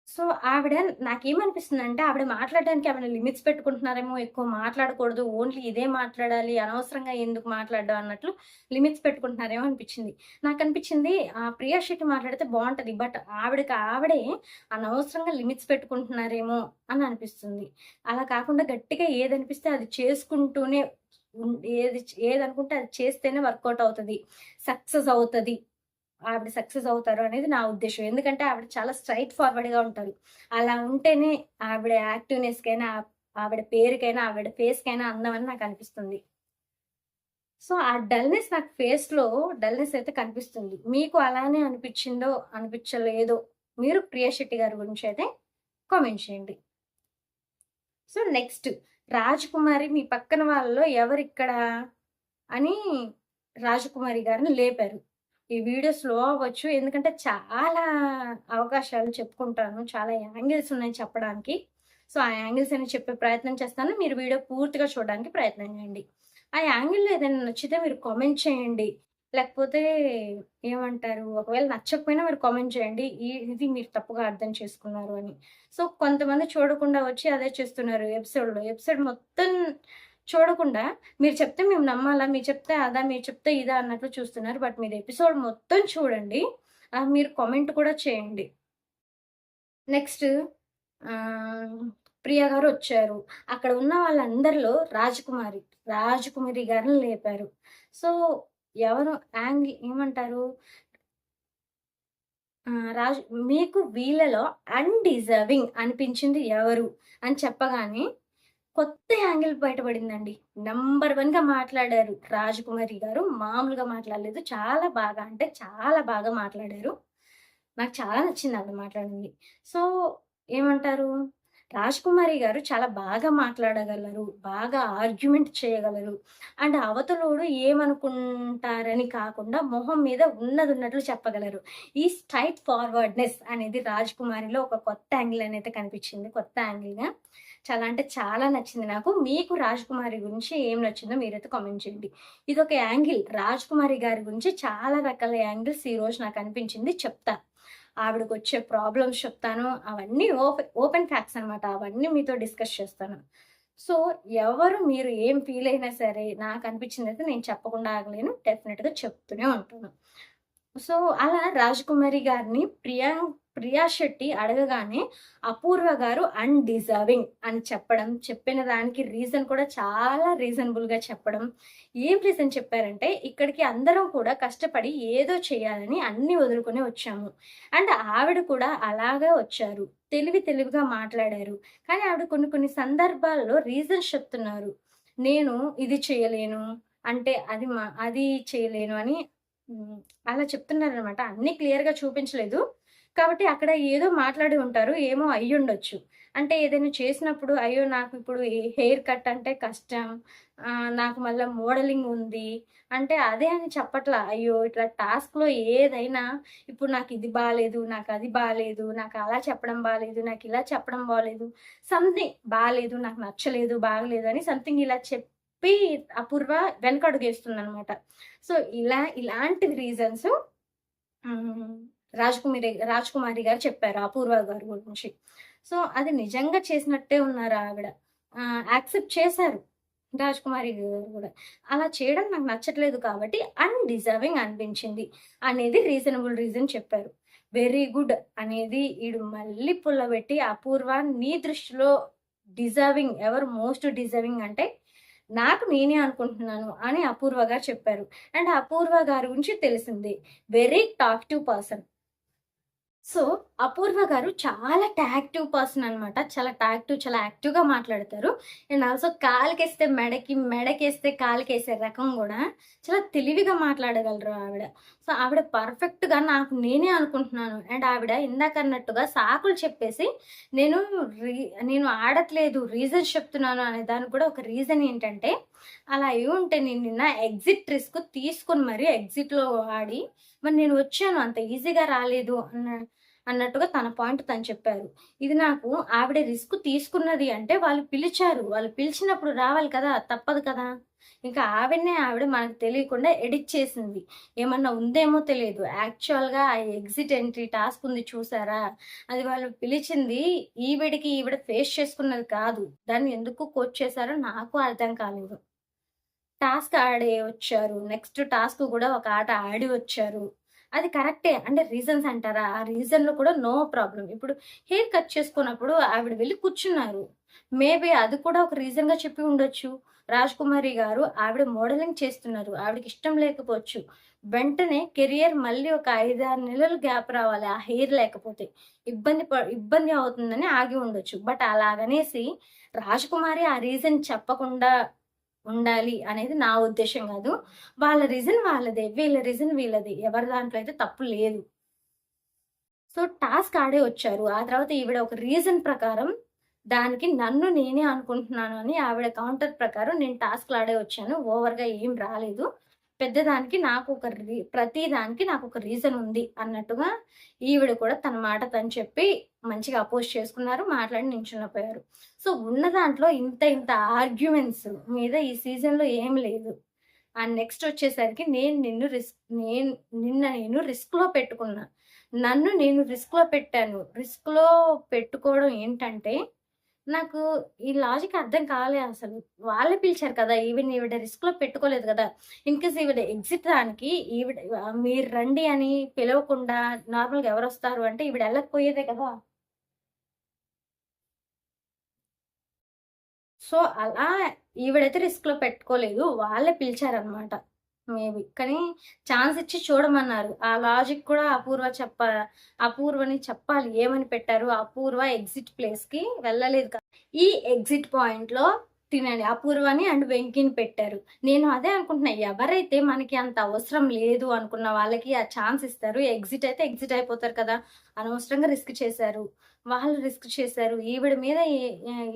సో, ఆవిడ నాకేమనిపిస్తుందంటే, ఆవిడ మాట్లాడడానికి ఏమైనా లిమిట్స్ పెట్టుకుంటున్నారేమో, ఎక్కువ మాట్లాడకూడదు, ఓన్లీ ఇదే మాట్లాడాలి, అనవసరంగా ఎందుకు మాట్లాడడం అన్నట్లు లిమిట్స్ పెట్టుకుంటున్నారేమో అనిపిచ్చింది. నాకనిపిచ్చింది ప్రియా శెట్టి మాట్లాడితే బావుంటది. బట్ ఆవిడకి ఆవిడే అనవసరంగా లిమిట్స్ పెట్టుకుంటున్నారేమో అని అనిపిస్తుంది. అలా కాకుండా గట్టిగా ఏదనిపిస్తే అది చేసుకుంటూనే ఏదనుకుంటే అది చేస్తేనే వర్కౌట్ అవుతది. సక్సెస్ అవుతది. ఆవిడ సక్సెస్ అవుతారు అనేది నా ఉద్దేశ్యం. ఎందుకంటే ఆవిడ చాలా స్ట్రెయిట్ ఫార్వర్డ్‌గా ఉంటారు. అలా ఉంటేనే ఆవిడ యాక్టివ్‌నెస్‌కైనా, ఆవిడ పేరుకైనా, ఆవిడ ఫేస్‌కైనా అందం అని నాకనిపిస్తుంది. సో, ఆ డల్‌నెస్ నాకు ఫేస్‌లో డల్‌నెస్ అయితే కనిపిస్తుంది. మీకు అలానే అనిపిచ్చిందో, అనిపిచ్చలేదో మీరు ప్రియా శెట్టి గారి గురించయితే కామెంట్ చేయండి. సో, నెక్స్ట్ రాజకుమారి మీ పక్కన వాళ్ళలో ఎవరిక్కడ అని రాజకుమారి గారిని లేపారు. ఈ వీడియో స్లో అవ్వచ్చు. ఎందుకంటే చాలా అవకాశాలు చెప్పుకుంటాను. చాలా యాంగిల్స్ ఉన్నాయి చెప్పడానికి. సో, ఆ యాంగిల్స్ అన్ని చెప్పే ప్రయత్నం చేస్తాను. మీరు వీడియో పూర్తిగా చూడడానికి ప్రయత్నం చేయండి. ఆ యాంగిల్‌లో ఏదైనా నచ్చితే మీరు కామెంట్ చేయండి. లేకపోతే ఏమంటారు? ఒకవేళ నచ్చకపోయినా మీరు కామెంట్ చేయండి. ఇది మీరు తప్పుగా అర్థం చేసుకున్నారు అని. సో, కొంతమంది చూడకుండా వచ్చి అదే చేస్తున్నారు ఎపిసోడ్‌లో. ఎపిసోడ్ మొత్తం చూడకుండా మీరు చెప్తే మేము నమ్మాలా? మీరు చెప్తే అదా? మీరు చెప్తే ఇదా? అన్నట్లు చూస్తున్నారు. బట్ మీరు ఎపిసోడ్ మొత్తం చూడండి. మీరు కామెంట్ కూడా చేయండి. నెక్స్ట్ ఆహ్, ప్రియ గారొచ్చారు. అక్కడ ఉన్న వాళ్ళందరిలో రాజకుమారి గారిని లేపారు. సో, ఎవరు ఏమంటారు? రాజు మీకు వీళ్ళలో అన్‌డిజర్వింగ్ అనిపించింది ఎవరు? అని చెప్పగానే కొత్త యాంగిల్ బయటపడిందండి. నంబర్ 1గా మాట్లాడారు రాజకుమారి గారు. మామూలుగా మాట్లాడలేదు. చాలా బాగా అంటే చాలా బాగా మాట్లాడారు. నాకు చాలా నచ్చింది ఆవిడ మాట్లాడింది. సో, ఏమంటారు? రాజ్‌కుమారి గారు చాలా బాగా మాట్లాడగలరు. బాగా ఆర్గ్యుమెంట్ చేయగలరు. అండ్ అవతలోడు ఏమనుకుంటారని కాకుండా మొహం మీద ఉన్నదున్నట్లు చెప్పగలరు. ఈ స్ట్రెయిట్ ఫార్వర్డ్‌నెస్ అనేది రాజ్‌కుమారిలో ఒక కొత్త యాంగిల్ అనేది కనిపించింది. కొత్త యాంగిల్‌గా. చాలా అంటే చాలా నచ్చింది నాకు. మీకు రాజ్‌కుమారి గురించి ఏం నచ్చిందో మీరైతే కామెంట్ చేయండి. ఇదొక యాంగిల్. రాజ్‌కుమారి గారి గురించి చాలా రకాల యాంగిల్స్ ఈరోజు నాకు అనిపించింది చెప్తా. ఆవిడకొచ్చే ప్రాబ్లమ్స్ చెప్తాను. అవన్నీ ఓపెన్ ఫ్యాక్ట్స్ అనమాట. అవన్నీ మీతో డిస్కస్ చేస్తాను. సో, ఎవరు మీరు ఏం ఫీల్ అయినా సరే నాకనిపించిందయితే నేను చెప్పకుండా ఆగలేను. డెఫినిట్‌గా చెప్తూనే ఉంటాను. సో, అలా రాజకుమారి గారిని ప్రియా శెట్టి అడగగానే అపూర్వ గారు అన్‌డిజర్వింగ్ అని చెప్పడం, చెప్పిన దానికి రీజన్ కూడా చాలా రీజనబుల్‌గా చెప్పడం. ఏం రీజన్ చెప్పారంటే, ఇక్కడికి అందరం కూడా కష్టపడి ఏదో చేయాలని అన్నీ వదులుకొని వచ్చాము. అండ్ ఆవిడ కూడా అలాగే వచ్చారు. తెలివిగా మాట్లాడారు. కానీ ఆవిడ కొన్ని కొన్ని సందర్భాల్లో రీజన్స్ చెప్తున్నారు. నేను ఇది చేయలేను, అంటే అది చేయలేను అని అలా చెప్తున్నారనమాట. అన్నీ క్లియర్‌గా చూపించలేదు. కాబట్టి అక్కడ ఏదో మాట్లాడి ఉంటారు. ఏమో అయ్యుండొచ్చు. అంటే ఏదైనా చేసినప్పుడు అయ్యో! నాకిప్పుడు హెయిర్ కట్ అంటే కష్టం. నాకు మళ్ళా మోడలింగ్ ఉంది. అంటే అదే అని చెప్పట్లా. అయ్యో! ఇట్లా టాస్క్‌లో ఏదైనా ఇప్పుడు నాకిది బాలేదు, నాకది బాలేదు, నాకు అలా చెప్పడం బాలేదు, నాకిలా చెప్పడం బాలేదు. సంథింగ్ బాలేదు, నాకు నచ్చలేదు, బాగలేదు అని సంథింగ్ ఇలా చెప్పి అపూర్వ వెనకడుగేస్తుందనమాట. సో, ఇలాంటి రీజన్స్ హ్మ్. రాజ్‌కుమారి గారు చెప్పారు అపూర్వ గారి గురించి. సో, అది నిజంగా చేసినట్టే ఉన్నారు ఆవిడ. యాక్సెప్ట్ చేశారు రాజ్‌కుమారి గారు గూడా. అలా చేయడం నాకు నచ్చట్లేదు కాబట్టి అన్‌డిజర్వింగ్ అనిపించింది అనేది రీజనబుల్ రీజన్ చెప్పారు. వెరీ గుడ్ అనేది ఈడు మళ్ళీ పుల్లబెట్టి అపూర్వ నీ దృష్టిలో ఎవరు మోస్ట్ డిజర్వింగ్ అంటే నాకు నేనే అనుకుంటున్నాను అని అపూర్వ గారు చెప్పారు. అండ్ అపూర్వ గారి గురించి తెలిసిందే. Very talkative person. So, Apoorva garu చాలా టాక్టివ్ పర్సన్ అనమాట. చాలా టాక్టివ్, చాలా యాక్టివ్‌గా మాట్లాడతారు. అండ్ ఆల్సో కాలుకేస్తే మెడకి, మెడకేస్తే కాలుకేసే రకం గూడా చాలా తెలివిగా మాట్లాడగలరు ఆవిడ. సో, ఆవిడ పర్ఫెక్ట్‌గా నాకు నేనే అనుకుంటున్నాను. అండ్ ఆవిడ ఇందాకన్నట్టుగా సాకులు చెప్పేసి నేను రీ నేను ఆడట్లేదు, రీజన్స్ చెప్తున్నాను అనే దానికి కూడా ఒక రీజన్ ఏంటంటే, అలా అయ్యుంటే నేను నిన్న ఎగ్జిట్ రిస్క్ తీసుకొని మరి ఎగ్జిట్‌లో ఆడి మరి నేను వచ్చాను. అంత ఈజీగా రాలేదు అన్నట్టుగా తన పాయింట్ తను చెప్పారు. ఇది నాకు ఆవిడ రిస్క్ తీసుకున్నది అంటే వాళ్ళు పిలిచారు. వాళ్ళు పిలిచినప్పుడు రావాలి కదా! తప్పదు కదా! ఇంకా ఆవిడ మనకు తెలియకుండా ఎడిట్ చేసింది. ఏమన్నా ఉందేమో తెలియదు. యాక్చువల్‌గా ఆ ఎగ్జిట్ ఎంట్రీ టాస్క్ ఉంది చూసారా? అది వాళ్ళు పిలిచింది ఈవిడ ఫేస్ చేసుకున్నది కాదు. దాన్ని ఎందుకు కోచ్ చేశారో నాకు అర్థం కాలేదు. టాస్క్ ఆడే వచ్చారు. నెక్స్ట్ టాస్క్ గూడా ఒక ఆట ఆడి వచ్చారు. అది కరెక్టే. అంటే రీజన్స్ అంటారా? ఆ రీజన్‌లో కూడా నో ప్రాబ్లమ్. ఇప్పుడు హెయిర్ కట్ చేసుకున్నప్పుడు ఆవిడ వెళ్లి కూర్చున్నారు. మేబీ అది కూడా ఒక రీజన్‌గా చెప్పి ఉండొచ్చు. రాజ్‌కుమారి గారు ఆవిడ మోడలింగ్ చేస్తున్నారు. ఆవిడకి ఇష్టం లేకపోవచ్చు. వెంటనే కెరియర్ మళ్ళీ ఒక 5, 6 నెలలు గ్యాప్ రావాలి. ఆ హెయిర్ లేకపోతే. ఇబ్బంది అవుతుందని ఆగి ఉండొచ్చు. బట్ అలాగనేసి రాజ్‌కుమారి ఆ రీజన్ చెప్పకుండా ఉండాలి అనేది నా ఉద్దేశ్యం గాదు. వాళ్ళ రీజన్ వాళ్ళదే. వీళ్ళ రీజన్ వీళ్ళది. ఎవరి దాంట్లో అయితే తప్పు లేదు. సో, టాస్క్ ఆడే వచ్చారు. ఆ తర్వాత ఈవిడ ఒక రీజన్ ప్రకారం దానికి నన్ను నేనే అనుకుంటున్నాను అని ఆవిడ కౌంటర్ ప్రకారం నేను టాస్క్‌లు ఆడే వచ్చాను. ఓవర్‌గా ఏం రాలేదు. పెద్దదానికి నాకు ఒక ప్రతి దానికి నాకొక రీజన్ ఉంది అన్నట్టుగా ఈవిడ కూడా తన మాట తను చెప్పి మంచిగా అపోజ్ చేసుకున్నారు. మాట్లాడి నించుండిపోయారు. సో, ఉన్న దాంట్లో ఇంత ఆర్గ్యుమెంట్స్ మీద ఈ సీజన్‌లో ఏం లేదు. అండ్ నెక్స్ట్ వచ్చేసరికి నేను రిస్క్‌లో పెట్టుకున్నా. నన్ను నేను రిస్క్‌లో పెట్టాను. రిస్క్‌లో పెట్టుకోవడం ఏంటంటే, నాకు ఈ లాజిక్ అర్థం కాలే అసలు. వాళ్ళే పిలిచారు కదా! ఈవిడ రిస్క్‌లో పెట్టుకోలేదు కదా! ఇన్‌కేస్ ఈవిడ ఎగ్జిట్ దానికి మీరు రండి అని పిలవకుండా నార్మల్‌గా ఎవరొస్తారు అంటే ఈవిడ ఎళ్ళకపోయేదే కదా! సో, అలా ఈవిడైతే రిస్క్‌లో పెట్టుకోలేదు. వాళ్ళే పిలిచారనమాట. మేబీ. కానీ ఛాన్స్ ఇచ్చి చూడమన్నారు. ఆ లాజిక్ కూడా అపూర్వని చెప్పాలి. ఏమని పెట్టారు? అపూర్వ ఎగ్జిట్ ప్లేస్‌కి వెళ్ళలేదు ఈ ఎగ్జిట్ పాయింట్లో తినండి అపూర్వని అండ్ వెంకిని పెట్టారు. నేను అదే అనుకుంటున్నా, ఎవరైతే మనకి అంత అవసరం లేదు అనుకున్న వాళ్ళకి ఆ ఛాన్స్ ఇస్తారు. ఎగ్జిట్ అయితే ఎగ్జిట్ అయిపోతారు కదా! అనవసరంగా రిస్క్ చేశారు. వాళ్ళు రిస్క్ చేశారు. ఈవిడ మీద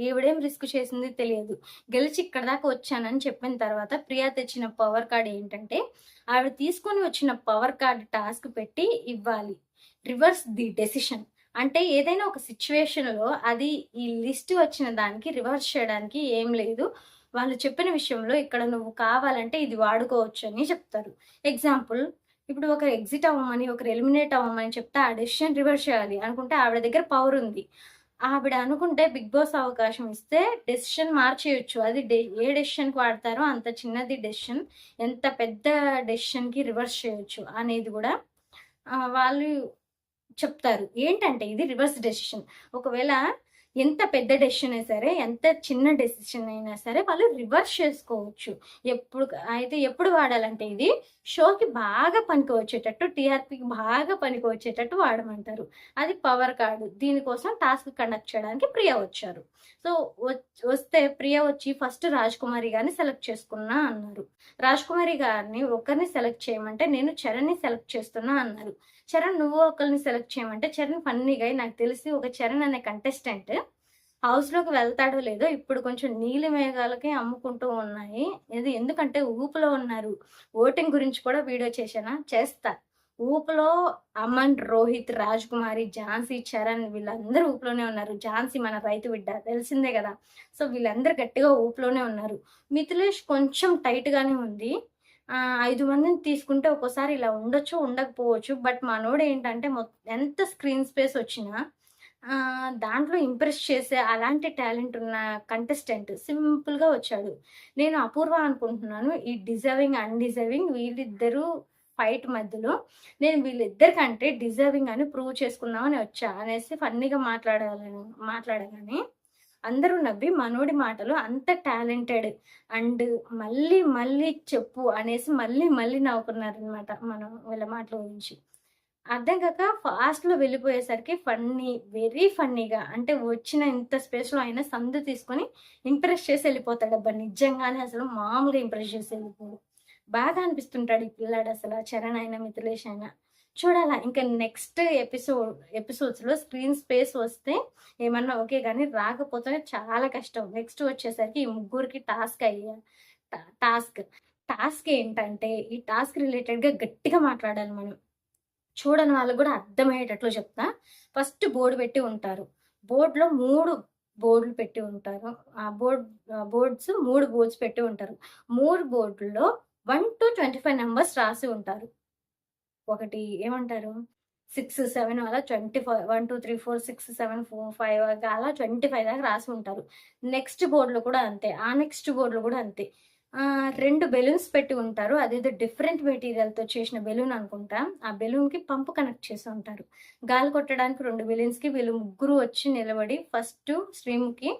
ఈవిడేం రిస్క్ చేసింది తెలియదు. గెలిచి ఇక్కడి దాకా వచ్చానని చెప్పిన తర్వాత ప్రియా తెచ్చిన పవర్ కార్డ్ ఏంటంటే, ఆవిడ తీసుకొని వచ్చిన పవర్ కార్డ్ టాస్క్ పెట్టి ఇవ్వాలి. Reverse the decision. అంటే ఏదైనా ఒక సిచ్యువేషన్‌లో అది ఈ లిస్ట్ వచ్చిన దానికి రివర్స్ చేయడానికి ఏం లేదు. వాళ్ళు చెప్పిన విషయంలో ఇక్కడ నువ్వు కావాలంటే ఇది వాడుకోవచ్చు అని చెప్తారు. ఎగ్జాంపుల్, ఇప్పుడు ఒకరు ఎగ్జిట్ అవ్వమని, ఒకరు ఎలిమినేట్ అవ్వమని చెప్తే ఆ డెసిషన్ రివర్స్ చేయాలి అనుకుంటే ఆవిడ దగ్గర పవర్ ఉంది. ఆవిడ అనుకుంటే బిగ్ బాస్ అవకాశం ఇస్తే డెసిషన్ మార్చేయొచ్చు. అది ఏ డెసిషన్‌కి వాడతారో అంత చిన్నది డెసిషన్ ఎంత పెద్ద డెసిషన్‌కి రివర్స్ చేయొచ్చు అనేది గూడా వాళ్ళు చెప్తారు. ఏంటంటే ఇది రివర్స్ డెసిషన్. ఒకవేళ ఎంత పెద్ద డెసిషన్ అయినా సరే, ఎంత చిన్న డెసిషన్ అయినా సరే వాళ్ళు రివర్స్ చేసుకోవచ్చు. ఎప్పుడు వాడాలంటే ఇది షోకి బాగా పనికొచ్చేటట్టు, టీఆర్‌పీకి బాగా పనికొచ్చేటట్టు వాడమంటారు. అది పవర్ కార్డ్. దీనికోసం టాస్క్ కండక్ట్ చేయడానికి ప్రియ వచ్చారు. సో, వస్తే ప్రియ వచ్చి ఫస్ట్ రాజ్‌కుమారి గారిని సెలెక్ట్ చేసుకున్నా అన్నారు. రాజ్‌కుమారి గారిని ఒకరిని సెలెక్ట్ చేయమంటే నేను చరణ్‌ని సెలెక్ట్ చేస్తున్నా అన్నారు. చరణ్ నువ్వు ఒకరిని సెలెక్ట్ చేయమంటే చరణ్ ఫన్నీగా నాకు తెలిసి ఒక చరణ్ అనే కంటెస్టెంట్ హౌస్‌లోకి వెళ్తాడో లేదో ఇప్పుడు కొంచెం నీలి మేఘాలకి అమ్ముకుంటూ ఉన్నాయి. ఇది ఎందుకంటే ఊపులో ఉన్నారు. ఓటింగ్ గురించి కూడా వీడియో చేస్తా. ఊపులో అమన్, రోహిత్, రాజ్‌కుమారి, ఝాన్సీ, చరణ్ వీళ్ళందరూ ఊపులోనే ఉన్నారు. ఝాన్సీ మన రైతు బిడ్డ తెలిసిందే కదా! సో, వీళ్ళందరూ గట్టిగా ఊపులోనే ఉన్నారు. మిథిలేష్ కొంచెం టైట్‌గానే ఉంది. 5 మందిని తీసుకుంటే ఒక్కోసారి ఇలా ఉండొచ్చు, ఉండకపోవచ్చు. బట్ మనోడేంటంటే ఎంత స్క్రీన్ స్పేస్ వచ్చినా దాంట్లో ఇంప్రెస్ చేసే అలాంటి టాలెంట్ ఉన్న కంటెస్టెంట్ సింపుల్‌గా వచ్చాడు. నేను అపూర్వ అనుకుంటున్నాను. ఈ డిజర్వింగ్, అన్‌డిజర్వింగ్ వీళ్ళిద్దరూ ఫైట్ మధ్యలో నేను వీళ్ళిద్దరికంటే డిజర్వింగ్ అని ప్రూవ్ చేసుకుందామని వచ్చా అనేసి ఫన్నీగా మాట్లాడగానే అందరూ నవ్వి మనోడి మాటలు అంత టాలెంటెడ్ అండ్ మళ్ళీ మళ్ళీ చెప్పు అనేసి మళ్ళీ మళ్ళీ నవ్వుకున్నారనమాట మనం వీళ్ళ మాటల గురించి. అర్థం కాక ఫాస్ట్‌లో వెళ్ళిపోయేసరికి వెరీ ఫన్నీగా అంటే వచ్చిన ఇంత స్పేస్‌లో అయినా సందు తీసుకొని ఇంప్రెస్ చేసి ఎళ్ళిపోతాడబ్బా! నిజంగానే అసలు మామూలుగా ఇంప్రెస్ చేసి ఎళ్ళిపోడు. బాగా అనిపిస్తుంటాడు ఈ పిల్లాడు అసల. చరణ్ అయినా, మిథిలేష్ అయినా. చూడాలా ఇంకా నెక్స్ట్ ఎపిసోడ్స్‌లో స్క్రీన్ స్పేస్ వస్తే ఏమన్నా ఓకే గానీ, రాకపోతే చాలా కష్టం. నెక్స్ట్ వచ్చేసరికి ఈ ముగ్గురికి టాస్క్. టాస్క్ ఏంటంటే, ఈ టాస్క్ రిలేటెడ్‌గా గట్టిగా మాట్లాడాలి మనం. చూడని వాళ్ళకి గూడా అర్థమయ్యేటట్లు చెప్తా. ఫస్ట్ బోర్డ్ పెట్టి ఉంటారు. బోర్డ్‌లో 3 బోర్డులు పెట్టి ఉంటారు. ఆ బోర్డ్స్ 3 బోర్డ్స్ పెట్టి ఉంటారు. 3 బోర్డుల్లో 1-25 నంబర్స్ రాసి ఉంటారు. ఒకటి ఏమంటారు 6, 7 అలా 25 1, 2, 3, 4, 6, 7, 4, 5 అలా 25 దాకా రాసి ఉంటారు. నెక్స్ట్ బోర్డ్‌లో కూడా అంతే. ఆ నెక్స్ట్ బోర్డ్‌లో కూడా అంతే. 2 బెలూన్స్ పెట్టి ఉంటారు. అదేదో డిఫరెంట్ మెటీరియల్‌తో చేసిన బెలూన్ అనుకుంటా. ఆ బెలూన్‌కి పంప్ కనెక్ట్ చేసి ఉంటారు. గాలి కొట్టడానికి 2 బెలూన్స్‌కి వీళ్ళు ముగ్గురు వచ్చి నిలబడి ఫస్ట్ స్ట్రీమ్‌కి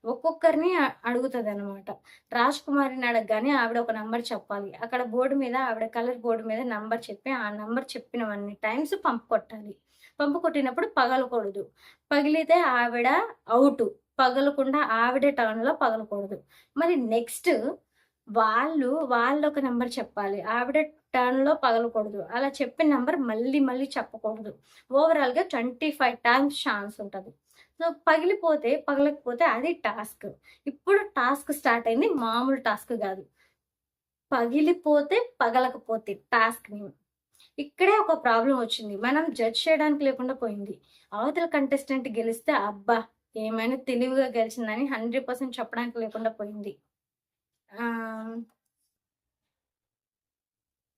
ఒక్కొక్కరిని అడుగుతదనమాట. రాజ్‌కుమారిని అడగగానే ఆవిడ ఒక నంబర్ చెప్పాలి. అక్కడ బోర్డ్ మీద ఆవిడ కలర్ బోర్డ్ మీద నంబర్ చెప్పి, ఆ నంబర్ చెప్పినవన్నీ టైమ్స్ పంప్ కొట్టాలి. పంపు కొట్టినప్పుడు పగలకూడదు. పగిలితే ఆవిడ ఔటు. పగలకుండా ఆవిడ టర్న్‌లో పగలకూడదు. మరి నెక్స్ట్ వాళ్ళొక నంబర్ చెప్పాలి. ఆవిడ టర్న్‌లో పగలకూడదు. అలా చెప్పిన నంబర్ మళ్ళీ మళ్ళీ చెప్పకూడదు. ఓవరాల్‌గా 25 టైమ్స్ ఛాన్స్ ఉంటది. సో, పగలకపోతే అది టాస్క్. ఇప్పుడు టాస్క్ స్టార్ట్ అయింది. మామూలు టాస్క్ గాదు. పగలకపోతే టాస్క్ నేమ్. ఇక్కడే ఒక ప్రాబ్లమ్ వచ్చింది. మనం జడ్జ్ చేయడానికి లేకుండా పోయింది. అవతల కంటెస్టెంట్ గెలిస్తే అబ్బా! ఏమైనా తెలివిగా గెలిచిందని 100% చెప్పడానికి లేకుండా పోయింది.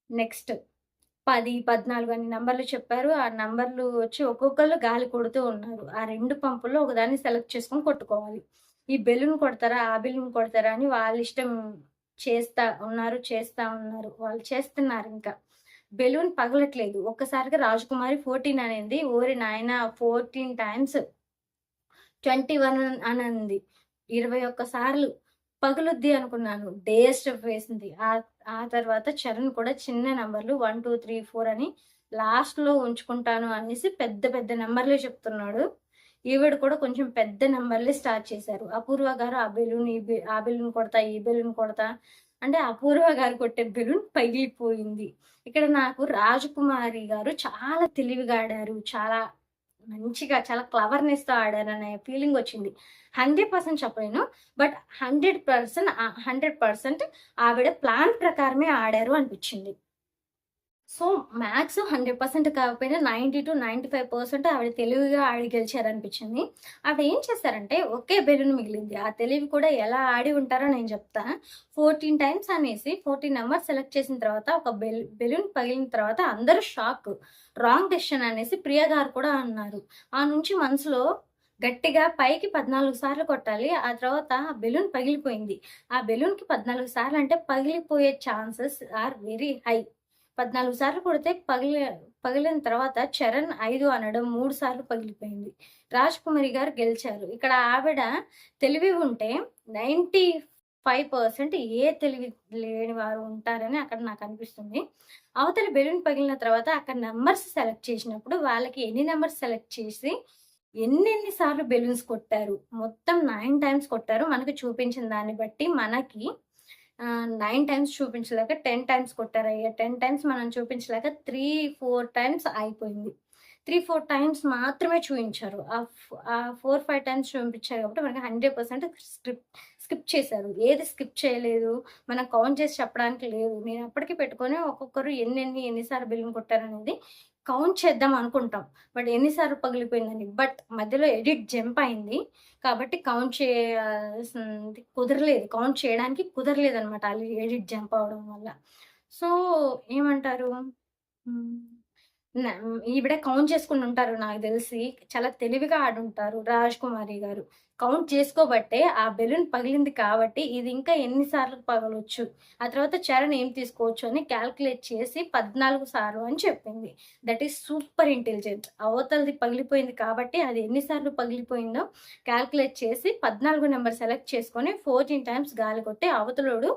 నెక్స్ట్ 10, 14 అన్ని నంబర్లు చెప్పారు. ఆ నంబర్లు వచ్చి ఒక్కొక్కళ్ళు గాలి కొడుతూ ఉన్నారు. ఆ 2 పంపుల్లో ఒకదాన్ని సెలెక్ట్ చేసుకొని కొట్టుకోవాలి. ఈ బెలూన్ కొడతారా? ఆ బెలూన్ కొడతారా? అని వాళ్ళిష్టం చేస్తా ఉన్నారు. వాళ్ళు చేస్తున్నారింకా. బెలూన్ పగలట్లేదు. ఒక్కసారిగా రాజకుమారి 14 అనింది. ఓరి నాయనా! 14 టైమ్స్ 21 అనంది. 21 సార్లు పగులుద్ది అనుకున్నాను. స్టెప్ వేసింది. ఆ తర్వాత చరణ్ కూడా చిన్న నంబర్లు 1, 2, 3, 4 అని లాస్ట్‌లో ఉంచుకుంటాను అనేసి పెద్ద పెద్ద నంబర్లే చెప్తున్నాడు. ఈవిడ కూడా కొంచెం పెద్ద నెంబర్‌లే స్టార్ట్ చేశారు. అపూర్వ గారు ఆ బెలూన్ కొడతా, ఈ బెలూన్ కొడతా అంటే అపూర్వ గారు కొట్టే బెలూన్ పగిలిపోయింది. ఇక్కడ నాకు రాజకుమారి గారు చాలా తెలివిగా ఆడారు. చాలా మంచిగా చాలా క్లవర్‌నెస్‌తో ఆడారనే ఫీలింగొచ్చింది. 100% చెప్పలేను. బట్ 100% ఆవిడ ప్లాన్ ప్రకారమే ఆడారు అనిపిచ్చింది. సో, మ్యాథ్స్ 100% కాకపోయినా 90-95% ఆవిడ తెలివిగా ఆడి గెలిచారనిపిచ్చింది. ఆవిడ ఏం చేశారంటే, ఒకే బెలూన్ మిగిలింది. ఆ తెలివి కూడా ఎలా ఆడి ఉంటారో నేను చెప్తా. 14 టైమ్స్ అనేసి 14 నంబర్స్ సెలెక్ట్ చేసిన తర్వాత ఒక బెలూన్ పగిలిన తర్వాత అందరూ షాక్. రాంగ్ డెసిషన్ అనేసి ప్రియ గారు కూడా అన్నారు. ఆ నుంచి మనసులో గట్టిగా పైకి 14 సార్లు కొట్టాలి. ఆ తర్వాత ఆ బెలూన్ పగిలిపోయింది. ఆ బెలూన్‌కి 14 సార్లంటే పగిలిపోయే ఛాన్సెస్ ఆర్ వెరీ హై. 14 సార్లు కొడితే పగిలిన తర్వాత చరణ్ 5 అనడం 3 సార్లు పగిలిపోయింది. రాజ్‌కుమారి గారు గెలిచారు. ఇక్కడ ఆవిడ తెలివి ఉంటే 95% ఏ తెలివి లేని వారు ఉంటారని అక్కడ నాకనిపిస్తుంది. అవతల బెలూన్ పగిలిన తర్వాత అక్కడ నంబర్స్ సెలెక్ట్ చేసినప్పుడు వాళ్ళకి ఎన్ని నంబర్స్ సెలెక్ట్ చేసి ఎన్నెన్ని సార్లు బెలూన్స్ కొట్టారు. మొత్తం 9 టైమ్స్ కొట్టారు. మనకు చూపించిన దాన్ని బట్టి మనకి 9 టైమ్స్ చూపించలేక 10 టైమ్స్ కొట్టారయ్యా. 10 టైమ్స్ మనం చూపించలేక 3, 4 టైమ్స్ అయిపోయింది. 3, 4 టైమ్స్ మాత్రమే చూయించారు. ఆ 4, 5 టైమ్స్ చూపించారు కాబట్టి మనకి 100% స్కిప్ చేశారు. ఏది స్కిప్ చేయలేదు. మనం కౌంట్ చేసి చెప్పడానికి లేదు. నేను అప్పటికి పెట్టుకొని ఒక్కొక్కరు ఎన్ని సార్లు బెలూన్ కొట్టారనేది కౌంట్ చేద్దాం అనుకుంటాం. బట్ ఎన్ని సార్లు పగిలిపోయిందని. బట్ మధ్యలో ఎడిట్ జంప్ అయింది. కాబట్టి కౌంట్ చేయాల్సింది కుదరలేదు. కౌంట్ చేయడానికి కుదరలేదనమాట. ఎడిట్ జంప్ అవ్వడం వల్ల. సో, ఏమంటారు? హ్మ్. ఈవిడ కౌంట్ చేసుకుండుంటారు నాకు దెలిసి. చాలా తెలివిగా ఆడుంటారు రాజ్‌కుమారి గారు. కౌంట్ చేసుకోబట్టే ఆ బెలూన్ పగిలింది కాబట్టి ఇది ఇంకా ఎన్ని సార్లు పగలొచ్చు. ఆ తర్వాత చరణ్ ఏం తీసుకోవచ్చు అని కాలిక్యులేట్ చేసి 14 సార్లు అని చెప్పింది. That is super intelligent. అవతలది పగిలిపోయింది కాబట్టి అది ఎన్ని సార్లు పగిలిపోయిందో కాలిక్యులేట్ చేసి 14 నంబర్ సెలెక్ట్ చేసుకొని 14 టైమ్స్ గాలి కొట్టి అవతలోడు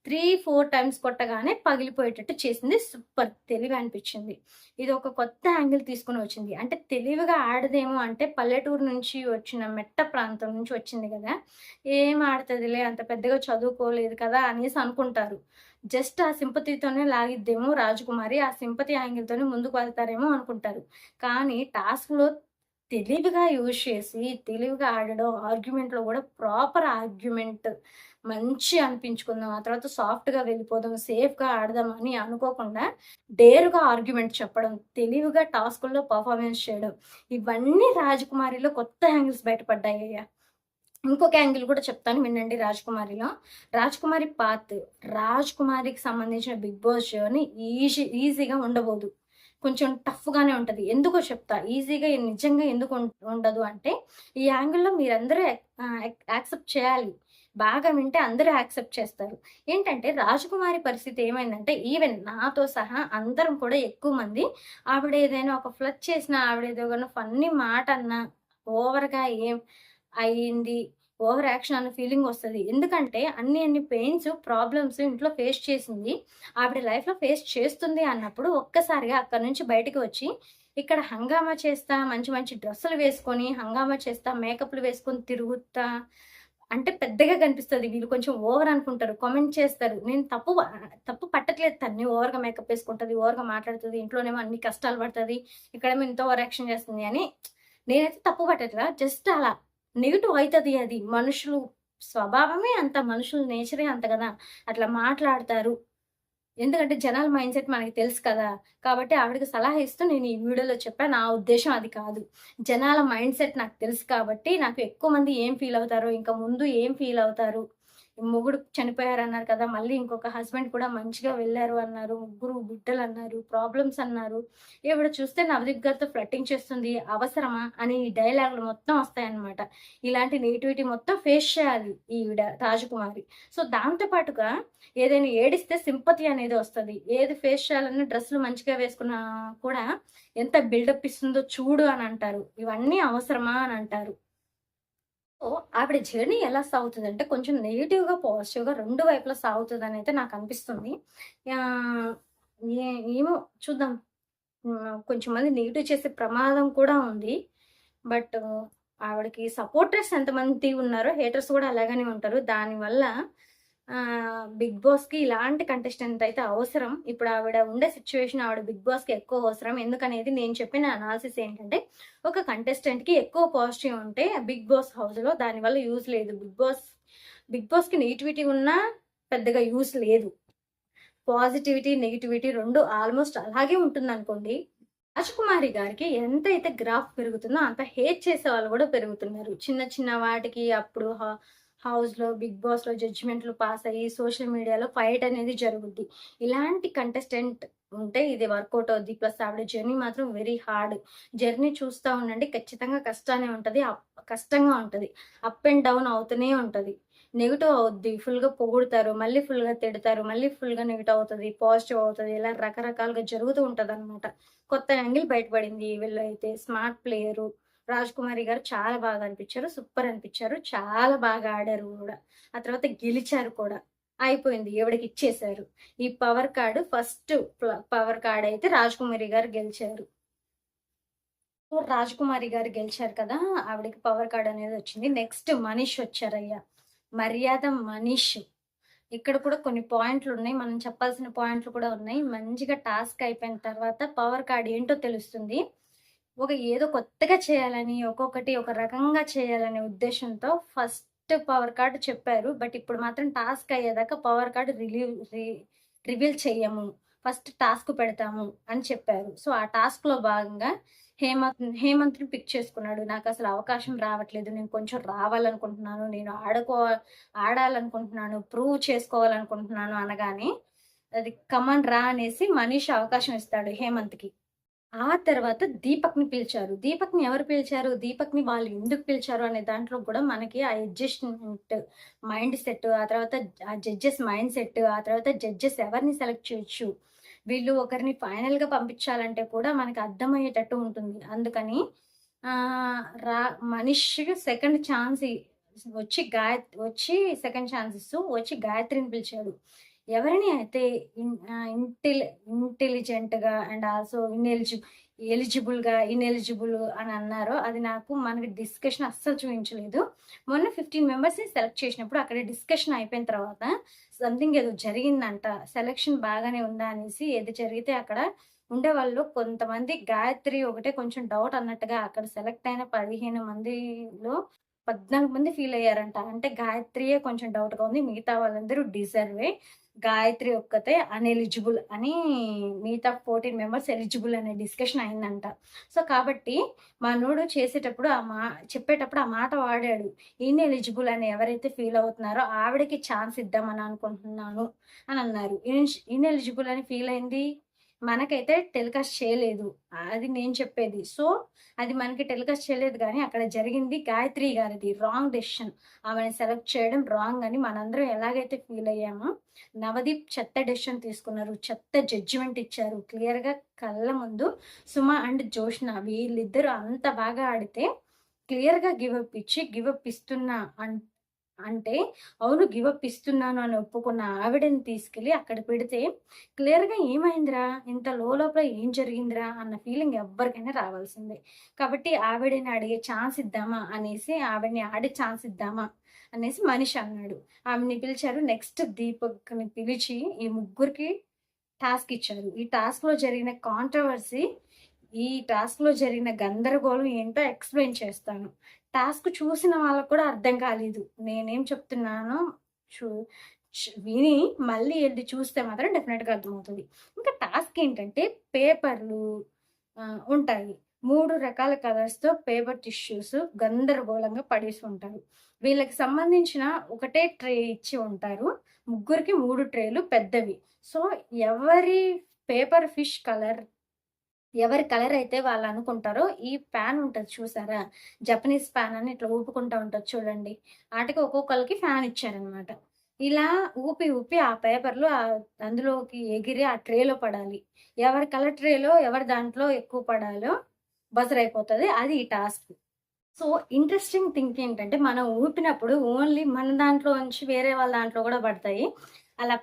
3, 4 టైమ్స్ కొట్టగానే పగిలిపోయేటట్టు చేసింది. సూపర్ తెలివి అనిపిచ్చింది. ఇది ఒక కొత్త యాంగిల్ తీసుకొని వచ్చింది. అంటే తెలివిగా ఆడదేమో అంటే పల్లెటూరు నుంచి వచ్చిన మెట్ట ప్రాంతం నుంచి వచ్చింది గదా! ఏం ఆడతదిలే అంత పెద్దగా చదువుకోలేదు కదా! అనేసి అనుకుంటారు. జస్ట్ ఆ సింపతితోనే లాగిద్దేమో రాజకుమారి. ఆ సింపతి యాంగిల్‌తోనే ముందుకు వెళ్తారేమో అనుకుంటారు. కానీ టాస్క్‌లో తెలివిగా యూజ్ చేసి, తెలివిగా ఆడడం, ఆర్గ్యుమెంట్‌లో గూడా ప్రాపర్ ఆర్గ్యుమెంట్ మంచి అనిపించుకుందాం. ఆ తర్వాత సాఫ్ట్‌గా వెళ్ళిపోదాం, సేఫ్‌గా ఆడదాం అని అనుకోకుండా డేర్‌గా ఆర్గ్యుమెంట్ చెప్పడం, తెలివిగా టాస్కుల్లో పర్ఫార్మెన్స్ చేయడం. ఇవన్నీ రాజకుమారిలో కొత్త యాంగిల్స్ బయటపడ్డాయ్యా. ఇంకొక యాంగిల్ కూడా చెప్తాను వినండి 'రాజకుమారిలో'. 'రాజకుమారి' పార్ట్ 'రాజకుమారికి' సంబంధించిన 'బిగ్ బాస్' జర్నీ ఈజీగా ఉండబోదు. కొంచెం టఫ్‌గానే ఉంటది. ఎందుకో చెప్తా. ఈజీగా నిజంగా ఎందుకు ఉండదు అంటే, ఈ యాంగిల్‌లో మీరందరూ యాక్సెప్ట్ చేయాలి. బాగా వింటే అందరూ యాక్సెప్ట్ చేస్తారు. ఏంటంటే 'రాజకుమారి' పరిస్థితి ఏమైందంటే, ఈవెన్ నాతో సహా అందరం కూడా ఎక్కువ మంది ఆవిడ ఏదైనా ఒక ఫ్లర్ట్ చేసినా, ఆవిడ ఏదైనా ఫన్నీ మాట అన్నా, ఓవర్‌గా ఏం అయింది. ఓవర్ యాక్షన్ అన్న ఫీలింగొస్తది. ఎందుకంటే అన్ని పెయిన్స్, ప్రాబ్లమ్స్ ఇంట్లో ఫేస్ చేసింది. ఆవిడ లైఫ్‌లో ఫేస్ చేస్తుంది అన్నప్పుడు ఒక్కసారిగా అక్కడి నుంచి బయటికి వచ్చి, ఇక్కడ హంగామా చేస్తా, మంచి మంచి డ్రెస్సులు వేసుకొని, హంగామా చేస్తా, మేకప్‌లు వేసుకొని తిరుగుతా అంటే పెద్దగా కనిపిస్తది. వీళ్ళు కొంచెం ఓవర్ అనుకుంటారు. కామెంట్ చేస్తారు. నేను తప్పు పట్టట్లేదు తన్ని. ఓవర్‌గా మేకప్ ఏసుకుంటది, ఓవర్‌గా మాట్లాడుతది, ఇంట్లోనేమో అన్ని కష్టాలు పడతది, ఇక్కడేమో ఇంత ఓవర్ యాక్షన్ చేస్తుంది అని నేనైతే తప్పు పట్టట్లా. జస్ట్ అలా నెగెటివ్ అయితది అది. మనుషులు స్వభావమే అంత. మనుషుల నేచరే అంత గదా! అట్లా మాట్లాడతారు. ఎందుకంటే జనాల మైండ్‌సెట్ మనకి తెలుసు కదా! కాబట్టి ఆవిడకి సలహా ఇస్తూ నేను ఈ వీడియోలో చెప్పా. నా ఉద్దేశ్యం అది కాదు. జనాల మైండ్‌సెట్ నాకు తెలుసు కాబట్టి, నాకు ఎక్కువ మంది ఏం ఫీల్ అవుతారో, ఇంకా ముందు ఏం ఫీల్ అవుతారు, మొగుడు చనిపోయారన్నారు కదా! మళ్ళీ ఇంకొక హస్బెండ్ కూడా మంచిగా వెళ్లారు అన్నారు. ముగ్గురు బిడ్డలన్నారు. ప్రాబ్లమ్స్ అన్నారు. ఈవిడ చూస్తే నవదీప్ గారితో ఫ్లర్టింగ్ చేస్తుంది. అవసరమా? అని ఈ డైలాగులు మొత్తం వస్తాయన్నమాట. ఇలాంటి నెగటివిటీ మొత్తం ఫేస్ చేయాలి ఈవిడ రాజకుమారి. సో, దాంతో పాటుగా ఏదైనా ఏడిస్తే సింపతి అనేది వస్తది. ఏది ఫేస్ చేయాలన్నా డ్రెస్సులు మంచిగా వేసుకున్నా కూడా ఎంత బిల్డప్ ఇస్తుందో చూడు అని అంటారు. ఇవన్నీ అవసరమా అని అంటారు. సో, ఆవిడ జర్నీ ఎలా సాగుతదంటే కొంచెం నెగెటివ్‌గా, పాజిటివ్‌గా 2 వైపులా సాగుతదనైతే నాకనిపిస్తుంది. ఆహ్, ఏమో చూద్దాం. కొంచెం మంది నెగెటివ్ చేసే ప్రమాదం కూడా ఉంది. బట్ ఆవిడకి సపోర్టర్స్ ఎంతమంది ఉన్నారో హేటర్స్ కూడా అలాగనే ఉంటారు. దానివల్ల బిగ్ బాస్‌కి ఇలాంటి కంటెస్టెంట్ అయితే అవసరం. ఇప్పుడు ఆవిడ ఉండే సిట్యుయేషన్ ఆవిడ బిగ్ బాస్‌కి ఎక్కువ అవసరం. ఎందుకనేది నేను చెప్పిన అనాలిసిస్ ఏంటంటే, ఒక కంటెస్టెంట్‌కి ఎక్కువ పాజిటివ్ ఉంటే బిగ్ బాస్ హౌస్‌లో దానివల్ల యూజ్ లేదు. బిగ్ బాస్‌కి నెగటివిటీ ఉన్నా పెద్దగా యూజ్ లేదు. పాజిటివిటీ, నెగటివిటీ 2 ఆల్మోస్ట్ అలాగే ఉంటుందనుకోండి. రాజకుమారి గారికి ఎంతైతే గ్రాఫ్ పెరుగుతుందో అంత హేట్ చేసేవాళ్ళు గూడా పెరుగుతున్నారు. చిన్న చిన్న వాటికి అప్పుడు హౌస్‌లో, బిగ్ బాస్‌లో జడ్జిమెంట్‌లు పాస్ అయ్యి సోషల్ మీడియాలో ఫైట్ అనేది జరుగుద్ది. ఇలాంటి కంటెస్టెంట్ ఉంటే ఇది వర్కౌట్ అవుద్ది. ప్లస్ ఆవిడ జర్నీ మాత్రం వెరీ హార్డ్. జర్నీ చూస్తా ఉండండి ఖచ్చితంగా కష్టానే ఉంటది. కష్టంగా ఉంటది. అప్ అండ్ డౌన్ అవుతూనే ఉంటది. నెగెటివ్ అవుద్ది. ఫుల్‌గా పొగుడుతారు. మళ్ళీ ఫుల్‌గా తిడతారు. మళ్ళీ ఫుల్‌గా నెగెటివ్ అవుతది. పాజిటివ్ అవుతది. ఇలా రకరకాలుగా జరుగుతూ ఉంటదనమాట. కొత్త యాంగిల్ బయటపడింది. వీళ్ళైతే స్మార్ట్ ప్లేయరు. రాజ్‌కుమారి గారు చాలా బాగా అనిపిచ్చారు. సూపర్ అనిపిచ్చారు. చాలా బాగా ఆడారు గూడా. ఆ తర్వాత గెలిచారు కూడా. అయిపోయింది. ఈవిడకిచ్చేశారు. ఈ power card first power card అయితే రాజ్‌కుమారి గారు గెలిచారు. సో, రాజ్‌కుమారి గారు గెలిచారు కదా! ఆవిడకి పవర్ కార్డ్ అనేది వచ్చింది. నెక్స్ట్ మనీష్ వచ్చారయ్యా. మర్యాద మనీష్. ఇక్కడ కూడా కొన్ని పాయింట్లున్నాయి. మనం చెప్పాల్సిన పాయింట్లు కూడా ఉన్నాయి. మంచిగా టాస్క్ అయిపోయిన తర్వాత పవర్ కార్డ్ ఏంటో తెలుస్తుంది. ఏదో కొత్తగా చేయాలని, ఒక్కొక్కటి ఒక రకంగా చేయాలనే ఉద్దేశ్యంతో ఫస్ట్ పవర్ కార్డ్ చెప్పారు. బట్ ఇప్పుడు మాత్రం టాస్క్ అయ్యేదాకా పవర్ కార్డ్ రివీల్ చెయ్యము. ఫస్ట్ టాస్క్ పెడతాము అని చెప్పారు. సో, ఆ టాస్క్‌లో భాగంగా హేమంత్‌ని పిక్ చేసుకున్నాడు. నాకసలు అవకాశం రావట్లేదు. నేను కొంచెం రావాలనుకుంటున్నాను. నేను ఆడాలనుకుంటున్నాను. ప్రూవ్ చేసుకోవాలనుకుంటున్నాను అనగానే, అది కమాన్ రా అనేసి మనీష్ అవకాశం ఇస్తాడు హేమంత్‌కి. ఆ తర్వాత దీపక్‌ని పిలిచారు. దీపక్‌ని ఎవరు పిలిచారు? దీపక్‌ని వాళ్ళు ఎందుకు పిలిచారు అనే దాంట్లో కూడా మనకి ఆ అడ్జస్ట్‌మెంట్, మైండ్ సెట్, ఆ తర్వాత ఆ జడ్జెస్ మైండ్ సెట్, ఆ తర్వాత జడ్జెస్ ఎవరిని సెలెక్ట్ చేయొచ్చు. వీళ్ళు ఒకరిని ఫైనల్‌గా పంపించాలంటే కూడా మనకి అర్థమయ్యేటట్టు ఉంటుంది. అందుకని ఆహ్, రా మనీష్‌కి సెకండ్ ఛాన్స్ వచ్చి సెకండ్ ఛాన్స్ ఇస్తూ వచ్చి గాయత్రిని పిలిచాడు. ఎవరిని అయితే ఇన్ ఆహ్, ఇంటెలి ఇంటెలిజెంట్‌గా అండ్ ఆల్సో ఇనెలిజిబుల్ అని అన్నారో అది మనకి డిస్కషన్ అస్సలు చూయించలేదు. మొన్న 15 మెంబర్స్‌ని సెలెక్ట్ చేసినప్పుడు అక్కడ డిస్కషన్ అయిపోయిన తర్వాత సంథింగ్ ఏదో జరిగిందంట. సెలక్షన్ బాగానే ఉందా అనేసి ఏది జరిగితే అక్కడ ఉండేవాళ్ళు కొంతమంది గాయత్రి ఒకటే కొంచెం డౌట్ అన్నట్టుగా అక్కడ సెలెక్ట్ అయిన 15 మందిలో 14 మంది ఫీల్ అయ్యారంట. అంటే గాయత్రియే కొంచెం డౌట్‌గా ఉంది. మిగతా వాళ్ళందరూ డిజర్వే. గాయత్రి ఒక్కతే అన్‌ఎలిజిబుల్ అని మిగతా 14 మెంబర్స్ ఎలిజిబుల్ అనే డిస్కషన్ అయిందంట. సో, కాబట్టి మనోడు చేసేటప్పుడు చెప్పేటప్పుడు ఆ మాట వాడాడు. ఇన్‌ఎలిజిబుల్ అని ఎవరైతే ఫీల్ అవుతున్నారో ఆవిడకి ఛాన్స్ ఇద్దామని అనుకుంటున్నాను అని అన్నారు. ఇన్‌ఎలిజిబుల్ అని ఫీల్ అయింది మనకైతే టెలికాస్ట్ చేయలేదు. అది నేను చెప్పేది. సో, అది మనకి టెలికాస్ట్ చేయలేదు గానీ అక్కడ జరిగింది గాయత్రి గారిది రాంగ్ డెసిషన్. ఆమెని సెలెక్ట్ చేయడం రాంగ్ అని మనందరం ఎలాగైతే ఫీల్ అయ్యామో నవదీప్ చెత్త డెసిషన్ తీసుకున్నారు. చెత్త జడ్జిమెంట్ ఇచ్చారు. క్లియర్‌గా కళ్ళ ముందు సుమ అండ్ జోష్న వీళ్ళిద్దరూ అంత బాగా ఆడితే క్లియర్‌గా గివ్ అప్ ఇస్తున్నా అంటే అవును గివ్ అప్ ఇస్తున్నాను అని ఒప్పుకున్న ఆవిడని తీసుకెళ్ళి అక్కడ పెడితే క్లియర్‌గా ఏమైందిరా? ఇంత లోపల ఏం జరిగిందిరా? అన్న ఫీలింగ్ ఎవ్వరికైనా రావాల్సిందే. కాబట్టి ఆవిడని అడిగే ఛాన్స్ ఇద్దామా అనేసి ఆవిడని ఆడే ఛాన్స్ ఇద్దామా అనేసి మనిషి అన్నాడు. ఆమెని పిలిచారు. నెక్స్ట్ దీపక్‌ని పిలిచి ఈ ముగ్గురికి టాస్క్ ఇచ్చారు. ఈ టాస్క్‌లో జరిగిన గందరగోళం ఏంటో ఎక్స్‌ప్లెయిన్ చేస్తాను. టాస్క్ చూసిన వాళ్ళకి కూడా అర్థం కాలేదు. నేనేం చెప్తున్నానో చు విని మళ్ళీ ఎళ్లి చూస్తే మాత్రం డెఫినెట్‌గా అర్థమవుతది. ఇంకా టాస్క్ ఏంటంటే పేపర్‌లు ఉంటాయి. 3 రకాల కలర్స్‌తో పేపర్ టిష్యూస్ గందరగోళంగా పడేసి ఉంటారు. వీళ్ళకి సంబంధించిన ఒకటే ట్రే ఇచ్చి ఉంటారు. ముగ్గురికి 3 ట్రేలు పెద్దవి. సో, ఎవరి పేపర్ ఫిష్ కలర్ ఎవరి కలర్ అయితే వాళ్ళు అనుకుంటారో ఈ ఫ్యాన్ ఉంటది చూసారా? జపనీస్ ఫ్యాన్ అని ఇట్లా ఊపుకుంటా ఉంటది చూడండి. ఆటికి ఒక్కొక్కళ్ళకి ఫ్యాన్ ఇచ్చారనమాట. ఇలా ఊపి ఆ పేపర్‌లు అందులోకి ఎగిరి ఆ ట్రేలో పడాలి. ఎవరి కలర్ ట్రేలో ఎవరి దాంట్లో ఎక్కువ పడాలో బజర్ అయిపోతది. అది ఈ టాస్క్. సో, ఇంట్రెస్టింగ్ థింగ్ ఏంటంటే మనం ఊపినప్పుడు ఓన్లీ మన దాంట్లో నుంచి వేరే వాళ్ళ దాంట్లో గూడా పడతాయి. అలా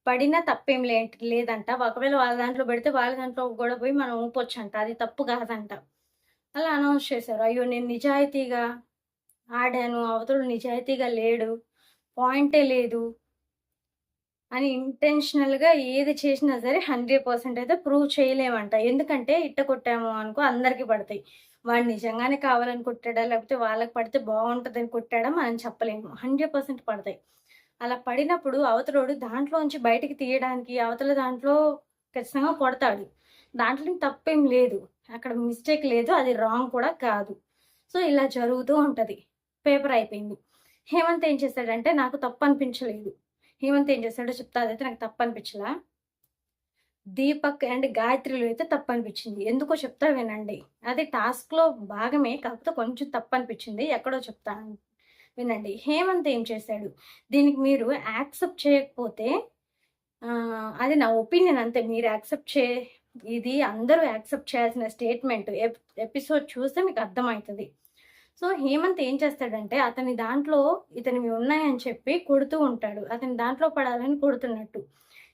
పడినా తప్పేం లేదంట. ఒకవేళ వాళ్ళ దాంట్లో పెడితే వాళ్ళ దాంట్లో గూడా పోయి మనం ఊపొచ్చంట. అది తప్పు కాదంట. అలా అనౌన్స్ చేశారు. అయ్యో! నేను నిజాయితీగా ఆడాను, అవతలోడు నిజాయితీగా లేడు, పాయింటే లేదు అని ఇంటెన్షనల్‌గా ఏది చేసినా సరే 100% అయితే ప్రూవ్ చేయలేమంట. ఎందుకంటే ఇట్ట కొట్టాము అనుకో అందరికి పడతాయి. వాడు నిజంగానే కావాలని కొట్టాడా? లేకపోతే వాళ్ళకి పడితే బావుంటదని కొట్టాడా? మనం చెప్పలేము. 100% పడతాయి. అలా పడినప్పుడు అవతలోడు దాంట్లోంచి బయటికి తీయడానికి అవతల దాంట్లో ఖచ్చితంగా కొడతాడు. దాంట్లో తప్పేం లేదు. అక్కడ మిస్టేక్ లేదు. అది రాంగ్ కూడా కాదు. సో, ఇలా జరుగుతూ ఉంటది. పేపర్ అయిపోయింది. హేమంత్ ఏం చేశాడంటే నాకు తప్పనిపించలేదు. హేమంత్ ఏం చేశాడో చెప్తా, అదైతే నాకు తప్పనిపించలా. దీపక్ అండ్ గాయత్రిలో అయితే తప్పనిపించింది. ఎందుకో చెప్తా వినండి. అది టాస్క్‌లో భాగమే. కాకపోతే కొంచెం తప్పనిపించింది. ఎక్కడో చెప్తాను వినండి. హేమంత్ ఏం చేశాడు, దీనికి మీరు యాక్సెప్ట్ చేయకపోతే అది నా ఒపీనియన్ అంతే. మీరు యాక్సెప్ట్ చే ఇది అందరూ యాక్సెప్ట్ చేయాల్సిన స్టేట్మెంట్. ఎపిసోడ్ చూస్తే మీకు అర్థమైతది. సో, హేమంత్ ఏం చేస్తాడంటే, అతని దాంట్లో ఇతనివి ఉన్నాయని చెప్పి కొడుతూ ఉంటాడు. అతని దాంట్లో పడాలని కొడుతున్నట్టు.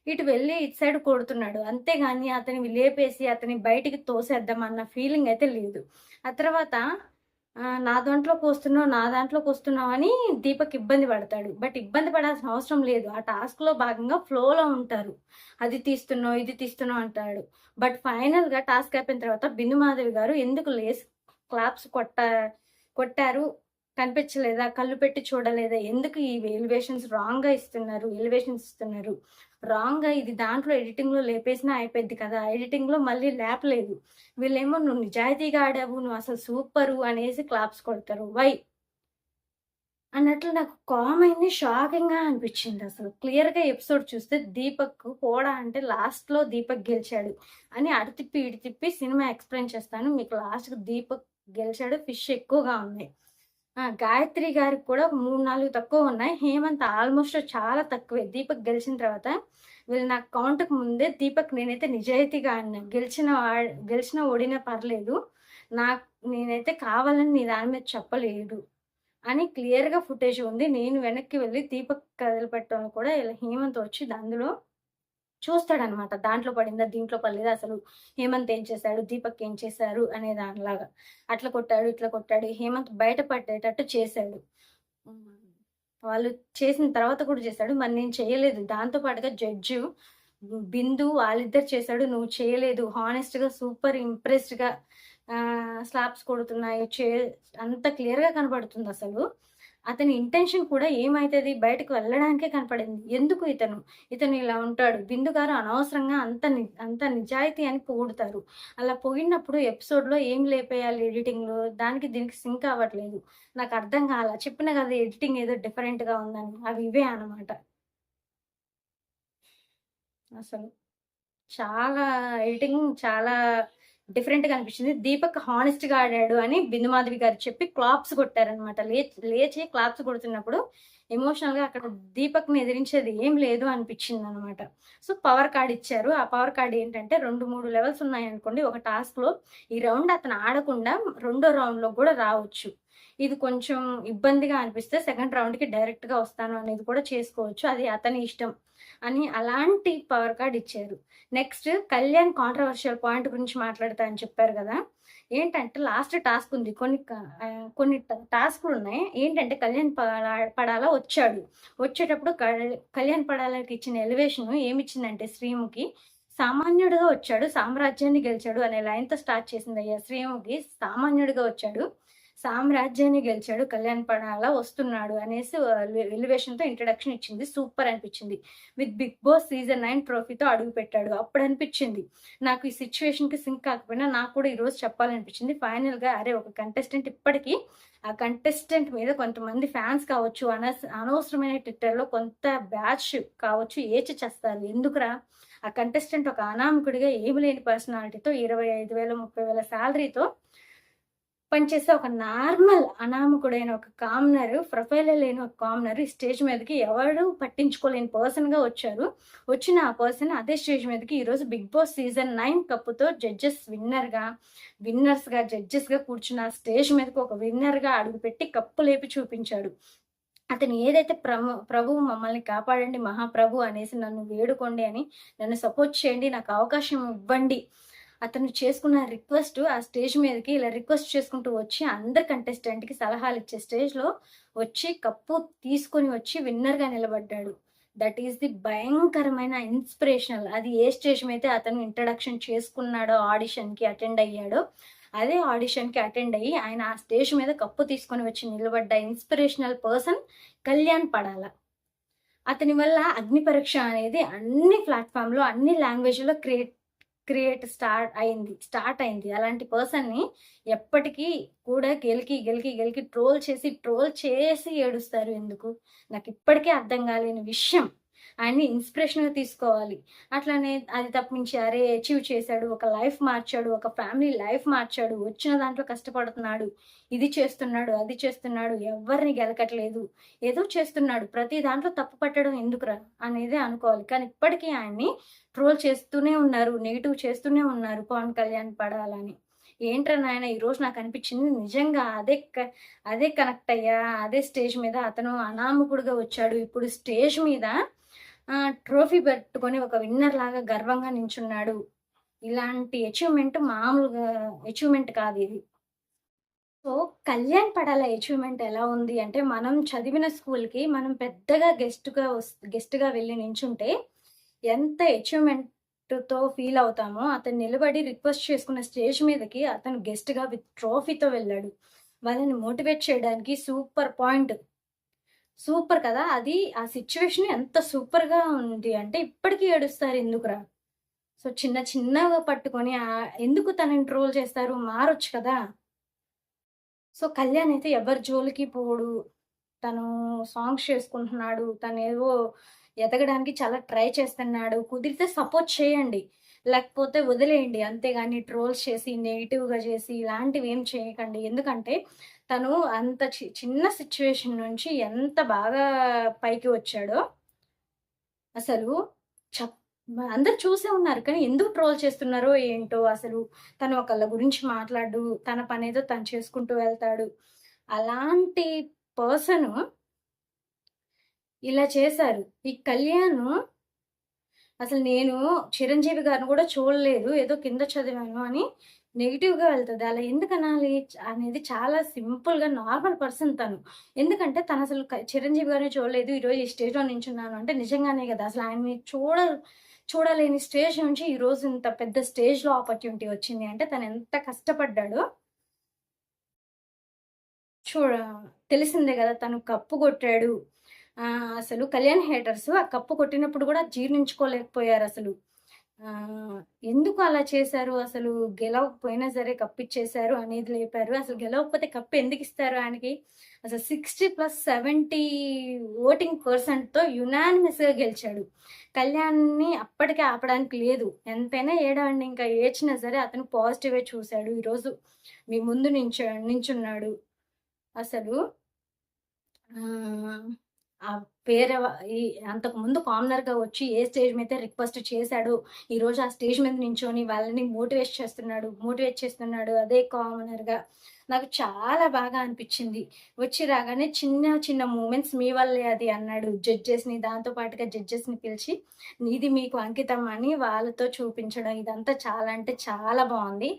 ఇటు వెళ్ళి ఇటు సైడ్ కొడుతున్నాడు. అంతేగాని అతనివి లేపేసి, అతన్ని బయటికి తోసేద్దాం అన్న ఫీలింగ్ అయితే లేదు. ఆ తర్వాత నా దాంట్లోకొస్తున్నావు, నా దాంట్లోకొస్తున్నావు అని దీపక్ ఇబ్బంది పడతాడు. బట్ ఇబ్బంది పడాల్సిన అవసరం లేదు. ఆ టాస్క్‌లో భాగంగా ఫ్లోలో ఉంటారు. అది తీస్తున్నావు, ఇది తీస్తున్నావు అంటాడు. బట్ ఫైనల్‌గా టాస్క్ అయిపోయిన తర్వాత బిందు మాధవి గారు ఎందుకు క్లాప్స్ కొట్టారు. కనిపించలేదా? కళ్ళు పెట్టి చూడలేదా? ఎందుకు ఈ ఎలివేషన్స్ రాంగ్‌గా ఇస్తున్నారు. ఎలివేషన్స్ ఇస్తున్నారు. రాంగ్‌గా ఇది దాంట్లో ఎడిటింగ్‌లో లేపేసినా అయిపోద్ది కదా! ఎడిటింగ్‌లో మళ్ళీ లేపలేదు. వీళ్ళేమో నువ్వు నిజాయితీగా ఆడావు. నువ్వు అసలు సూపరు అనేసి క్లాప్స్ కొడతారు. వై? అన్నట్లు నాకు కామైంది. షాకింగ్‌గా అనిపించిందసలు. క్లియర్‌గా ఎపిసోడ్ చూస్తే దీపక్ పోడా అంటే లాస్ట్‌లో దీపక్ గెలిచాడు అని అటు తిప్పి, ఇటు తిప్పి సినిమా ఎక్స్‌ప్లెయిన్ చేస్తాను. మీకు లాస్ట్‌కి దీపక్ గెలిచాడు. ఫిష్ ఎక్కువగా ఉన్నాయి. గాయత్రి గారికి కూడా 3, 4 తక్కువున్నాయి. హేమంత్ ఆల్మోస్ట్ చాలా తక్కువే. దీపక్ గెలిచిన తర్వాత వీళ్ళు నాకు కౌంట్‌కి ముందే దీపక్ నేనైతే నిజాయితీగా ఆడినా. గెలిచినా, ఓడినా పర్లేదు. నాకు నేనైతే కావాలని నీ దాని మీద చెప్పలేదు అని క్లియర్‌గా ఫుటేజ్ ఉంది. నేను వెనక్కి వెళ్లి దీపక్ కదిలిపెట్టడం కూడా ఇలా హేమంత్ వచ్చి అందులో చూస్తాడనమాట. దాంట్లో పడిందా? దీంట్లో పడలేదా? అసలు హేమంత్ ఏం చేశాడు? దీపక్ ఏం చేశారు? అనే దానిలాగా. అట్లా కొట్టాడు, ఇట్లా కొట్టాడు. హేమంత్ బయట పడేటట్టు చేశాడు. హ్మ్. వాళ్ళు చేసిన తర్వాత కూడా చేశాడు. మరి నేను చేయలేదు. దాంతో పాటుగా జడ్జు బిందు వాళ్ళిద్దరు చేశాడు. నువ్వు చేయలేదు. హానెస్ట్‌గా సూపర్ ఇంప్రెస్డ్‌గా స్లాప్స్ కొడుతున్నాయి. అంత క్లియర్‌గా కనపడుతుందసలు. అతని ఇంటెన్షన్ కూడా ఏమైతది? బయటకు వెళ్ళడానికే కనపడింది. ఎందుకు ఇతను ఇలా ఉంటాడు. బిందు గారు అనవసరంగా అంత నిజాయితీ అని పొగుడుతారు. అలా పొగిడినప్పుడు ఎపిసోడ్‌లో ఏం లేపేయాలి ఎడిటింగ్‌లో? దానికి దీనికి సింక్ అవ్వట్లేదు. నాకర్థం కాలా. చెప్పినా కదా ఎడిటింగ్ ఏదో డిఫరెంట్‌గా ఉందని. అవి ఇవే అన్నమాట. అసలు. చాలా ఎడిటింగ్ చాలా డిఫరెంట్‌గా అనిపించింది. దీపక్ హానెస్ట్‌గా ఆడాడు అని బిందుమాధవి గారు చెప్పి క్లాప్స్ కొట్టారనమాట. లేచి క్లాప్స్ కొడుతున్నప్పుడు ఎమోషనల్‌గా అక్కడ దీపక్‌ని ఎదిరించేది ఏం లేదు అనిపించిందనమాట. సో, పవర్ కార్డ్ ఇచ్చారు. ఆ పవర్ కార్డ్ ఏంటంటే 2, 3 లెవెల్స్ ఉన్నాయనుకోండి ఒక టాస్క్‌లో. ఈ రౌండ్ అతను ఆడకుండా రెండో రౌండ్‌లో కూడా రావచ్చు. ఇది కొంచెం ఇబ్బందిగా అనిపిస్తే సెకండ్ రౌండ్‌కి డైరెక్ట్‌గా వస్తాను అనేది కూడా చేసుకోవచ్చు. అది అతని ఇష్టం అని అలాంటి పవర్ కార్డ్ ఇచ్చారు. నెక్స్ట్ కళ్యాణ్ కాంట్రోవర్షియల్ పాయింట్ గురించి మాట్లాడతా అని చెప్పారు గదా! ఏంటంటే లాస్ట్ టాస్క్ ఉంది. కొన్ని టాస్క్‌లున్నాయి. ఏంటంటే కళ్యాణ్ పడాలా వచ్చాడు. వచ్చేటప్పుడు కళ్యాణ్ పడాలకి ఇచ్చిన ఎలివేషన్ ఏమిచ్చిందంటే శ్రీముఖి సామాన్యుడిగా వచ్చాడు. సామ్రాజ్యాన్ని గెలిచాడు అనే లైన్‌తో స్టార్ట్ చేసిందయ్యా శ్రీముఖి. సామాన్యుడిగా వచ్చాడు. సామ్రాజ్యాన్ని గెలిచాడు. కళ్యాణ్ పడాలా వస్తున్నాడు అనేసి ఎలివేషన్‌తో ఇంట్రడక్షన్ ఇచ్చింది. సూపర్ అనిపించింది. విత్ 'బిగ్ బాస్' సీజన్ 9 ట్రోఫీతో అడుగుపెట్టాడు. అప్పుడనిపించింది. నాకు ఈ సిట్యుయేషన్‌కి సింక్ కాకపోయినా నాకు కూడా ఈరోజు చెప్పాలనిపించింది. ఫైనల్‌గా అరే! ఒక కంటెస్టెంట్ ఇప్పటికి ఆ కంటెస్టెంట్ మీద కొంతమంది ఫ్యాన్స్ కావచ్చు, అనవసరమైన ట్విట్టర్‌లో కొంత బ్యాచ్ కావచ్చు ఏచి చేస్తారు. ఎందుకురా? ఆ కంటెస్టెంట్ ఒక అనామకుడిగా ఏమి లేని పర్సనాలిటీతో 25,000, 30,000 సాలరీతో పనిచేసే ఒక నార్మల్ అనామకుడైన ఒక కామనర్, ప్రొఫైలే లేని ఒక కామనర్ ఈ స్టేజ్ మీదకి ఎవరు పట్టించుకోలేని పర్సన్‌గా వచ్చారు. వచ్చిన ఆ పర్సన్ అదే స్టేజ్ మీదకి ఈరోజు 'బిగ్ బాస్' సీజన్ 9 కప్పుతో విన్నర్స్‌గా, జడ్జెస్‌గా కూర్చున్న ఆ స్టేజ్ మీదకి ఒక విన్నర్‌గా అడుగుపెట్టి కప్పు లేపి చూపించాడు. అతను ఏదైతే ప్రభువు మమ్మల్ని కాపాడండి మహాప్రభు అనేసి నన్ను వేడుకోండి అని, నన్ను సపోర్ట్ చేయండి, నాకు అవకాశం ఇవ్వండి అతను చేసుకున్న రిక్వెస్ట్ ఆ స్టేజ్ మీదకి ఇలా రిక్వెస్ట్ చేసుకుంటూ వచ్చి అందరు కంటెస్టెంట్‌కి సలహాలు ఇచ్చే స్టేజ్‌లో వచ్చి కప్పు తీసుకొని వచ్చి విన్నర్‌గా నిలబడ్డాడు. దట్ ఈస్ ది భయంకరమైన ఇన్స్పిరేషనల్. అది ఏ స్టేజ్ మీద అతను ఇంట్రడక్షన్ చేసుకున్నాడో, ఆడిషన్‌కి అటెండ్ అయ్యాడో, అదే ఆడిషన్‌కి అటెండ్ అయ్యి ఆయన ఆ స్టేజ్ మీద కప్పు తీసుకొని వచ్చి నిలబడ్డ ఇన్స్పిరేషనల్ పర్సన్ కళ్యాణ్ పడాల. అతని వల్ల అగ్ని పరీక్ష అనేది అన్ని ప్లాట్‌ఫామ్‌లో, అన్ని లాంగ్వేజ్‌లో స్టార్ట్ అయింది. అలాంటి పర్సన్‌ని ఎప్పటికీ కూడా గెలికి ట్రోల్ చేసి ఏడుస్తారు ఎందుకు? నాకిప్పటికీ అర్థం కాలేని విషయం. ఆయన్ని ఇన్స్పిరేషన్‌గా తీసుకోవాలి. అట్లనే అది తప్పించి అరే! అచీవ్ చేశాడు, ఒక లైఫ్ మార్చాడు, ఒక ఫ్యామిలీ లైఫ్ మార్చాడు, వచ్చిన దాంట్లో కష్టపడుతున్నాడు, ఇది చేస్తున్నాడు, అది చేస్తున్నాడు, ఎవ్వరిని గెలకట్లేదు, ఏదో చేస్తున్నాడు, ప్రతి దాంట్లో తప్పు పట్టడం ఎందుకురా అనేది అనుకోవాలి. కానీ ఇప్పటికీ ఆయన్ని ట్రోల్ చేస్తూనే ఉన్నారు, నెగెటివ్ చేస్తూనే ఉన్నారు పవన్ కళ్యాణ్ పడాలని. ఏంట్రా నాయన ఈరోజు నాకు అనిపించింది నిజంగా అదే కనెక్ట్ అయ్యా. అదే స్టేజ్ మీద అతను అనామకుడుగా వచ్చాడు. ఇప్పుడు స్టేజ్ మీద ట్రోఫీ పెట్టుకొని ఒక విన్నర్ లాగా గర్వంగా నించున్నాడు. ఇలాంటి అచీవ్‌మెంట్ మామూలుగా అచీవ్‌మెంట్ కాదిది. సో, కళ్యాణ్ పడాల అచీవ్‌మెంట్ ఎలా ఉంది అంటే, మనం చదివిన స్కూల్‌కి మనం పెద్దగా గెస్ట్‌గా వెళ్లి నించుంటే, ఎంత అచీవ్‌మెంట్‌తో ఫీల్ అవుతామో, అతను నిలబడి రిక్వెస్ట్ చేసుకున్న స్టేజ్ మీదకి అతను గెస్ట్‌గా విత్ ట్రోఫీతో వెళ్ళాడు. వాళ్ళని మోటివేట్ చేయడానికి సూపర్ పాయింట్. సూపర్ కదా! అది ఆ సిట్యుయేషన్ ఎంత సూపర్‌గా ఉంది అంటే, ఇప్పటికి ఏడుస్తారు ఎందుకురా? సో, చిన్నగా పట్టుకొని ఎందుకు తనని ట్రోల్ చేస్తారు? మారొచ్చు కదా! సో, కళ్యాణ్ అయితే ఎవరి జోలికి పోడు. తను సాంగ్స్ చేసుకుంటున్నాడు. తనేవో ఎదగడానికి చాలా ట్రై చేస్తున్నాడు. కుదిరితే సపోర్ట్ చేయండి. లేకపోతే వదిలేయండి. అంతేగాని ట్రోల్స్ చేసి, నెగెటివ్‌గా చేసి ఇలాంటివి ఏం చేయకండి. ఎందుకంటే తను అంత చిన్న సిట్యుయేషన్ నుంచి ఎంత బాగా పైకి వచ్చాడో అసలు చెప్ అందరూ చూసే ఉన్నారు. కానీ ఎందుకు ట్రోల్ చేస్తున్నారో ఏంటో అసలు. తను ఒకళ్ళ గురించి మాట్లాడు. తన పనేదో తను చేసుకుంటూ వెళ్తాడు. అలాంటి పర్సను ఇలా చేశారు. ఈ కళ్యాణు అసలు నేను చిరంజీవి గారిని కూడా చూడలేదు. ఏదో కింద చదివాను అని నెగెటివ్‌గా వెళ్తది. అలా ఎందుకనాలి అనేది చాలా సింపుల్‌గా నార్మల్ పర్సన్ తను. ఎందుకంటే తనసలు చిరంజీవి గారిని చూడలేదు. ఈరోజు ఈ స్టేజ్‌లో నించున్నాను అంటే నిజంగానే గదా! అసలు ఆయన్ని చూడలేని స్టేజ్ నుంచి ఈరోజు ఇంత పెద్ద స్టేజ్‌లో ఆపర్చునిటీ వచ్చింది అంటే తనెంత కష్టపడ్డాడో చూడ తెలిసిందే గదా! తను కప్పు కొట్టాడు. అసలు కళ్యాణ్ హేటర్స్ ఆ కప్పు కొట్టినప్పుడు గూడా జీర్ణించుకోలేకపోయారసలు. ఎందుకు అలా చేశారు? అసలు గెలవకపోయినా సరే కప్పిచ్చేశారు అనేది లేపారు. అసలు గెలవకపోతే కప్ ఎందుకిస్తారు ఆయనకి? అసలు 60+70 ఓటింగ్ పర్సెంట్‌తో యునానిమస్‌గా గెలిచాడు. కళ్యాణ్‌ని అప్పటికే ఆపడానికి లేదు. ఎంతైనా ఏడవండి ఇంకా ఏడ్చినా సరే అతను పాజిటివే చూసాడు. ఈరోజు మీ ముందు నించున్నాడు. అసలు ఆహ్, ఆ వేరే వ ఈ అంతకుముందు కామనర్‌గా వచ్చి ఏ స్టేజ్ మీద రిక్వెస్ట్ చేశాడో, ఈరోజు ఆ స్టేజ్ మీద నించొని వాళ్ళని మోటివేట్ చేస్తున్నాడు అదే కామనర్‌గా. నాకు చాలా బాగా అనిపిచ్చింది. వచ్చి రాగానే చిన్న మూమెంట్స్ మీ వల్లే అది అన్నాడు. దాంతో పాటుగా జడ్జెస్‌ని పిలిచి, ఇది మీకు అంకితం అని వాళ్ళతో చూపించడం ఇదంతా చాలా అంటే చాలా బావుంది.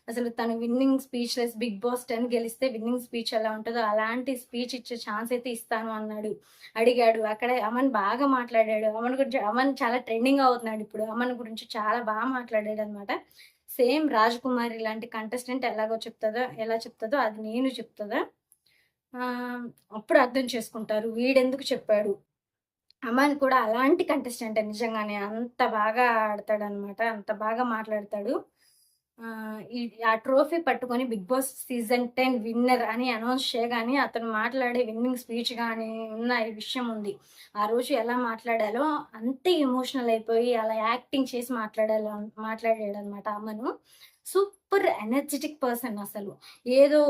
అసలు తను విన్నింగ్ స్పీచ్‌లెస్ 'బిగ్ బాస్ 10' గెలిస్తే విన్నింగ్ స్పీచ్ ఎలా ఉంటదో అలాంటి స్పీచ్ ఇచ్చే ఛాన్స్ అయితే ఇస్తాను అన్నాడు. అడిగాడు. అక్కడే అమన్ బాగా మాట్లాడాడు. అమన్ చాలా ట్రెండింగ్ అవుతున్నాడు ఇప్పుడు. అమన్ గురించి చాలా మాట్లాడాడనమాట. సేమ్ 'రాజకుమారి' లాంటి కంటెస్టెంట్ ఎలా చెప్తదో అది నేను చెప్తదా. అప్పుడు అర్థం చేసుకుంటారు. వీడెందుకు చెప్పాడు. అమన్ కూడా అలాంటి కంటెస్టెంటే నిజంగానే. అంత బాగా ఆడతాడనమాట. అంత బాగా మాట్లాడతాడు. ఆ ట్రోఫీ పట్టుకొని 'బిగ్ బాస్' సీజన్ 10 విన్నర్ అని అనౌన్స్ చేయగానే అతను మాట్లాడే విన్నింగ్ స్పీచ్ గాని ఉన్న ఈ విషయం ఉంది. ఆ రోజు ఎలా మాట్లాడాలో అంతే ఎమోషనల్ అయిపోయి అలా యాక్టింగ్ చేసి మాట్లాడాడనమాట అమను. సూపర్ ఎనర్జిటిక్ పర్సన్ అసలు. ఏదో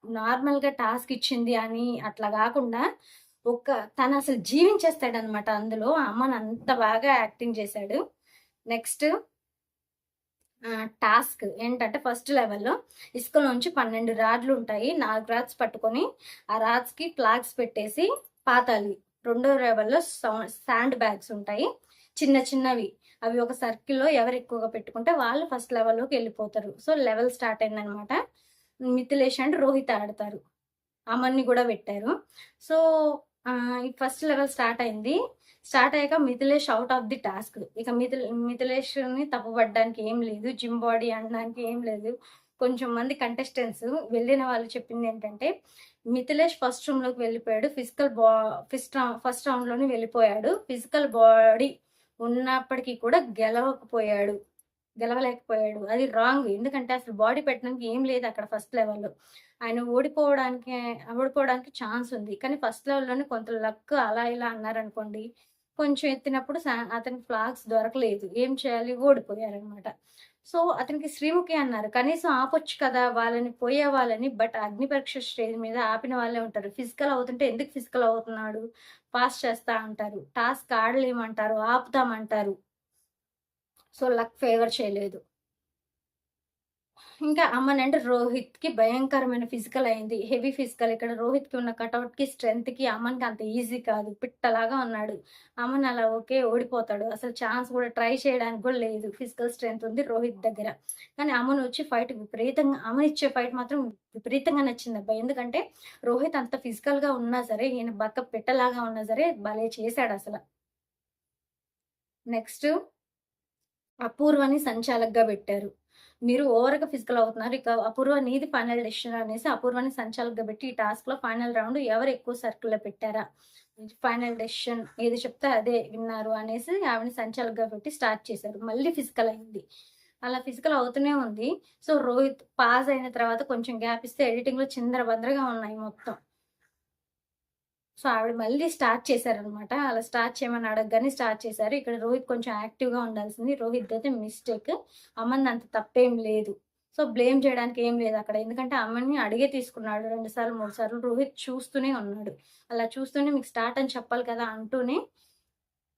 నార్మల్‌గా టాస్క్ ఇచ్చింది అని అట్లా గాకుండా తనసలు జీవించేస్తాడనమాట అందులో. అమన్ అంత బాగా యాక్టింగ్ చేశాడు. నెక్స్ట్ టాస్క్ ఏంటంటే ఫస్ట్ లెవెల్‌లో ఇసుకలోంచి 12 రాడ్లుంటాయి. 4 రాడ్స్ పట్టుకొని ఆ రాడ్స్‌కి ఫ్లాగ్స్ పెట్టేసి పాతాలి. రెండో లెవెల్‌లో శాండ్ బ్యాగ్స్ ఉంటాయి. చిన్నవి. అవి ఒక సర్కిల్‌లో ఎవరు ఎక్కువగా పెట్టుకుంటే వాళ్ళు ఫస్ట్ లెవెల్‌లోకి వెళ్ళిపోతారు. సో, లెవెల్ స్టార్ట్ అయిందనమాట. మిథిలేష్ అండ్ రోహిత్ ఆడతారు. అమన్‌ని గూడా పెట్టారు. సో, ఈ ఫస్ట్ లెవెల్ స్టార్ట్ అయింది. స్టార్ట్ అయ్యాక Mithilesh out of the task. ఇక మిథిలేష్‌ని తప్పుపట్టడానికి ఏం లేదు. జిమ్ బాడీ అనడానికి ఏం లేదు. కొంచెం మంది కంటెస్టెంట్స్ వెళ్ళిన వాళ్ళు చెప్పిందేంటంటే, మిథిలేష్ ఫస్ట్ రూమ్‌లోకి వెళ్ళిపోయాడు. ఫస్ట్ రౌండ్‌లోనే వెళ్ళిపోయాడు. ఫిజికల్ బాడీ ఉన్నప్పటికీ కూడా గెలవలేకపోయాడు. అది రాంగ్. ఎందుకంటే అసలు బాడీ పెట్టడానికి ఏం లేదు అక్కడ ఫస్ట్ లెవెల్‌లో. ఆయన ఓడిపోవడానికి ఛాన్స్ ఉంది. కానీ ఫస్ట్ లెవెల్‌లోనే కొంత లక్ అలా ఇలా అన్నారనుకోండి. కొంచెం ఎత్తినప్పుడు అతనికి ఫ్లాగ్స్ దొరకలేదు. ఏం చేయాలి? ఓడిపోయారనమాట. సో, అతనికి శ్రీముఖి అన్నారు. కనీసం ఆపొచ్చు కదా! పోయే వాళ్ళని. బట్ అగ్ని పరీక్ష స్టేజ్ మీద ఆపిన వాళ్ళే ఉంటారు. ఫిజికల్ అవుతుంటే ఎందుకు ఫిజికల్ అవుతున్నాడు? పాస్ చేస్తా అంటారు. టాస్క్ ఆడలేమంటారు. ఆపుతామంటారు. సో, లక్ ఫేవర్ చేయలేదు. ఇంకా అమన్ అండ్ రోహిత్‌కి భయంకరమైన ఫిజికల్ అయింది. Heavy physical. ఇక్కడ రోహిత్‌కి ఉన్న కటౌట్‌కి, స్ట్రెంగ్త్‌కి అమన్‌కి అంత ఈజీ కాదు. పిట్టలాగా ఉన్నాడు. అమన్ అలా ఓకే ఓడిపోతాడు. అసలు ఛాన్స్ కూడా ట్రై చేయడానికి కూడా లేదు. ఫిజికల్ స్ట్రెంగ్త్ ఉంది రోహిత్ దగ్గర. కానీ అమన్ వచ్చి అమన్ ఇచ్చే ఫైట్ మాత్రం విపరీతంగా నచ్చిందబ్బా! ఎందుకంటే రోహిత్ అంత ఫిజికల్‌గా ఉన్నా సరే, ఈయన పిట్టలాగా ఉన్నా సరే భలే చేశాడసల. నెక్స్ట్ అపూర్వని సంచాలక్‌గా పెట్టారు. మీరు ఓవర్‌గా ఫిజికల్ అవుతున్నారు. ఇక అపూర్వ నీది ఫైనల్ డెసిషన్ అనేసి అపూర్వని సంచాలక్‌గా పెట్టి ఈ టాస్క్‌లో ఫైనల్ రౌండ్ ఎవరు ఎక్కువ సర్కిల్‌లో పెట్టారా? ఫైనల్ డెసిషన్ ఏది చెప్తే అదే విన్నారు అనేసి ఆవిడని సంచాలక్‌గా పెట్టి స్టార్ట్ చేశారు. మళ్ళీ ఫిజికల్ అయింది. అలా ఫిజికల్ అవుతూనే ఉంది. సో, రోహిత్ పాస్ అయిన తర్వాత కొంచెం గ్యాప్ ఇస్తే ఎడిటింగ్‌లో చిందరబందరగా ఉన్నాయి మొత్తం. సో, ఆవిడ మళ్ళీ స్టార్ట్ చేశారనమాట. అలా స్టార్ట్ చేయమని అడగగానే స్టార్ట్ చేశారు. ఇక్కడ రోహిత్ కొంచెం యాక్టివ్‌గా ఉండాల్సింది. రోహిత్‌దయితే మిస్టేక్. అమన్‌ది అంత తప్పేం లేదు. సో, బ్లేమ్ చేయడానికి ఏం లేదక్కడ. ఎందుకంటే అమన్‌ని అడిగే తీసుకున్నాడు 2 సార్లు, 3 సార్లు. రోహిత్ చూస్తూనే ఉన్నాడు. అలా చూస్తూనే మీకు స్టార్ట్ అని చెప్పాలి కదా!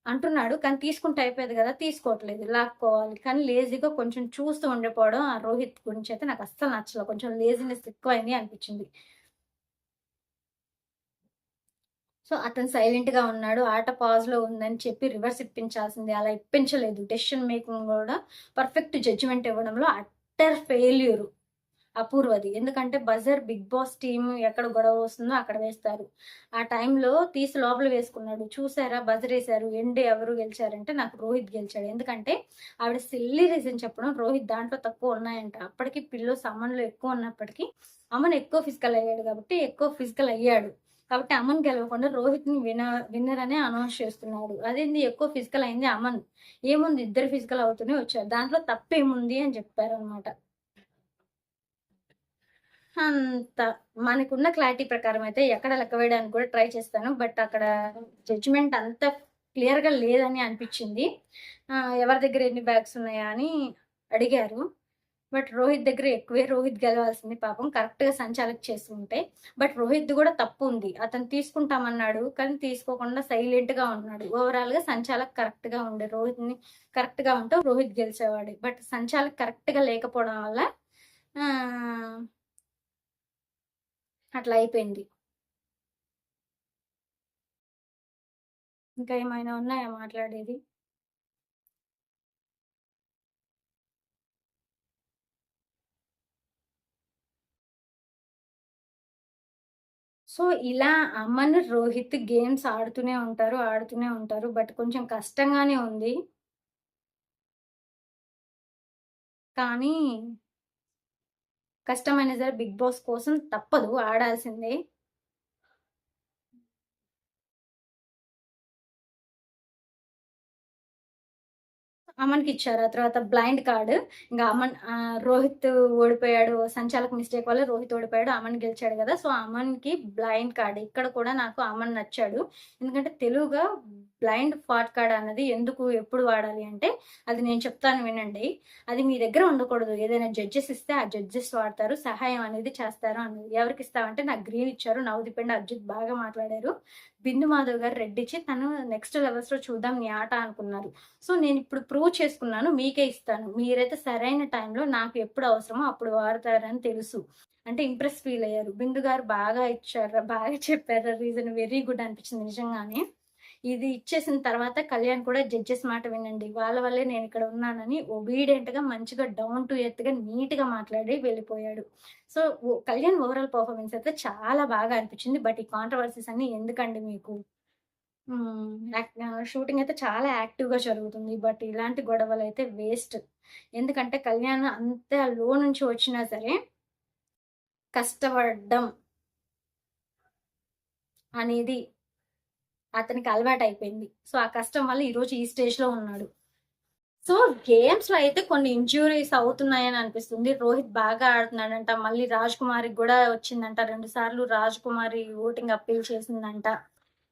అంటున్నాడు. కానీ తీసుకుంటే అయిపోయేది గదా! తీసుకోవట్లేదు. లాక్కోవాలి. కానీ లేజీగా కొంచెం చూస్తూ ఉండిపోవడం ఆ రోహిత్ గురించయితే నాకు అస్సలు నచ్చల. కొంచెం లేజీనెస్ ఎక్కువైంది అనిపిచ్చింది. సో, అతను సైలెంట్‌గా ఉన్నాడు. ఆట పాజ్‌లో ఉందని చెప్పి రివర్స్ ఇప్పించాల్సింది. అలా ఇప్పించలేదు. డెసిషన్ మేకింగ్ గూడా పర్ఫెక్ట్ జడ్జిమెంట్ ఇవ్వడంలో అట్టర్ ఫెయిల్యూర్ అపూర్వది. ఎందుకంటే బిగ్ బాస్ టీమ్ ఎక్కడ గొడవ వస్తుందో అక్కడ వేస్తారు. ఆ టైంలో తీసి లోపల వేసుకున్నాడు. చూసారా బజరేసారు. ఎవరు గెలిచారంటే నాకు రోహిత్ గెలిచాడు. ఎందుకంటే ఆవిడ సిల్లీ రీజన్ చెప్పడం రోహిత్ దాంట్లో తక్కువ ఉన్నాయంట. అప్పటికి అమన్‌లో ఎక్కువ ఉన్నప్పటికీ అమన్ ఎక్కువ ఫిజికల్ అయ్యాడు కాబట్టి ఎక్కువ ఫిజికల్ అయ్యాడు. కాబట్టి అమన్ గెలవకుండా రోహిత్‌ని విన్నర్ అనే అనౌన్స్ చేస్తున్నాడు. అదేంది ఎక్కువ ఫిజికల్ అయింది అమన్. ఏముంది ఇద్దరు ఫిజికల్ అవుతూనే వచ్చారు. దాంట్లో తప్పేముంది అని చెప్పారనమాట. అంత మనకున్న క్లారిటీ ప్రకారం అయితే ఎక్కడ లెక్క వేయడానికి కూడా ట్రై చేస్తాను. బట్ అక్కడ జడ్జిమెంట్ అంత క్లియర్‌గా లేదని అనిపిచ్చింది. ఎవరి దగ్గర ఎన్ని బ్యాగ్స్ ఉన్నాయా అని అడిగారు. బట్ రోహిత్ దగ్గర ఎక్కువే. రోహిత్ గెలవాల్సింది పాపం. కరెక్ట్‌గా సంచాలక్ చేసుంటే. బట్ రోహిత్‌ది గూడా తప్పుంది. అతను తీసుకుంటామన్నాడు. కానీ తీసుకోకుండా సైలెంట్‌గా ఉన్నాడు. ఓవరాల్‌గా సంచాలక్ కరెక్ట్‌గా ఉండే. కరెక్ట్‌గా ఉంటే రోహిత్ గెలిచేవాడు. బట్ సంచాలక్ కరెక్ట్‌గా లేకపోవడం వల్ల ఆహ్, అట్లా అయిపోయింది. ఇంకా ఏమైనా ఉన్నాయా మాట్లాడేది? సో, ఇలా అమన్, రోహిత్ గేమ్స్ ఆడుతూనే ఉంటారు. బట్ కొంచెం కష్టంగానే ఉంది. కానీ కష్టమైనా సరే బిగ్ బాస్ కోసం తప్పదు ఆడాల్సిందే. అమన్‌కిచ్చారు. ఆ తర్వాత బ్లైండ్ కార్డ్. ఇంగ రోహిత్ ఓడిపోయాడు. సంచాలక్ మిస్టేక్ వల్ల రోహిత్ ఓడిపోయాడు. అమన్ గెలిచాడు గదా! సో, అమన్‌కి బ్లైండ్ కార్డ్. ఇక్కడ కూడా నాకు అమన్ నచ్చాడు. ఎందుకంటే తెలుగుగా బ్లైండ్ ఫాట్ కార్డ్ అన్నది ఎప్పుడు వాడాలి అంటే, అది నేను చెప్తాను వినండి. అది మీ దగ్గర ఉండకూడదు. ఏదైనా జడ్జెస్ ఇస్తే ఆ జడ్జెస్ వాడతారు. సహాయం అనేది చేస్తారు అన్నది. ఎవరికిస్తావంటే నాకు గ్రీన్ ఇచ్చారు. నవదీప్ అండ్ అర్జిత్ బాగా మాట్లాడారు. బిందు మాధవ్ గారు రెడ్ ఇచ్చి తను నెక్స్ట్ లెవెల్స్‌లో చూద్దాం నీ ఆట అనుకున్నారు. సో, నేనిప్పుడు ప్రూవ్ చేసుకున్నాను. మీకే ఇస్తాను. మీరైతే సరైన టైంలో నాకు ఎప్పుడు అవసరమో అప్పుడు వాడతారని తెలుసు. అంటే ఇంప్రెస్ ఫీల్ అయ్యారు. బిందు గారు బాగా ఇచ్చారురా, బాగా చెప్పారురా రీజన్ వెరీ గుడ్ అనిపించింది నిజంగానే. ఇది ఇచ్చేసిన తర్వాత కళ్యాణ్ కూడా జడ్జెస్ మాట వినండి. వాళ్ళ వల్లే నేను ఇక్కడ ఉన్నానని ఒబీడియంట్‌గా మంచిగా డౌన్ టు ఎర్త్‌గా నీట్‌గా మాట్లాడి వెళ్ళిపోయాడు. సో, కళ్యాణ్ ఓవరాల్ పెర్ఫార్మన్స్ అయితే చాలా బాగా అనిపించింది. బట్ ఈ కాంట్రోవర్సీస్ అన్నీ ఎందుకండి మీకు? షూటింగ్ అయితే చాలా యాక్టివ్‌గా జరుగుతుంది. బట్ ఇలాంటి గొడవలైతే వేస్ట్. ఎందుకంటే కళ్యాణ్ అంత లో నుంచి వచ్చినా సరే కష్టపడడం అనేది అతనికి అలవాటయిపోయింది. సో, ఆ కష్టం వల్ల ఈరోజు ఈ స్టేజ్‌లో ఉన్నాడు. సో, గేమ్స్‌లో అయితే కొన్ని ఇంజ్యూరీస్ అవుతున్నాయని అనిపిస్తుంది. రోహిత్ బాగా ఆడుతున్నాడంట. మళ్ళీ రాజ్ కుమార్‌కి గూడా వచ్చిందంట. 2 సార్లు రాజ్ కుమారి ఓటింగ్ అప్పీల్ చేసిందంట.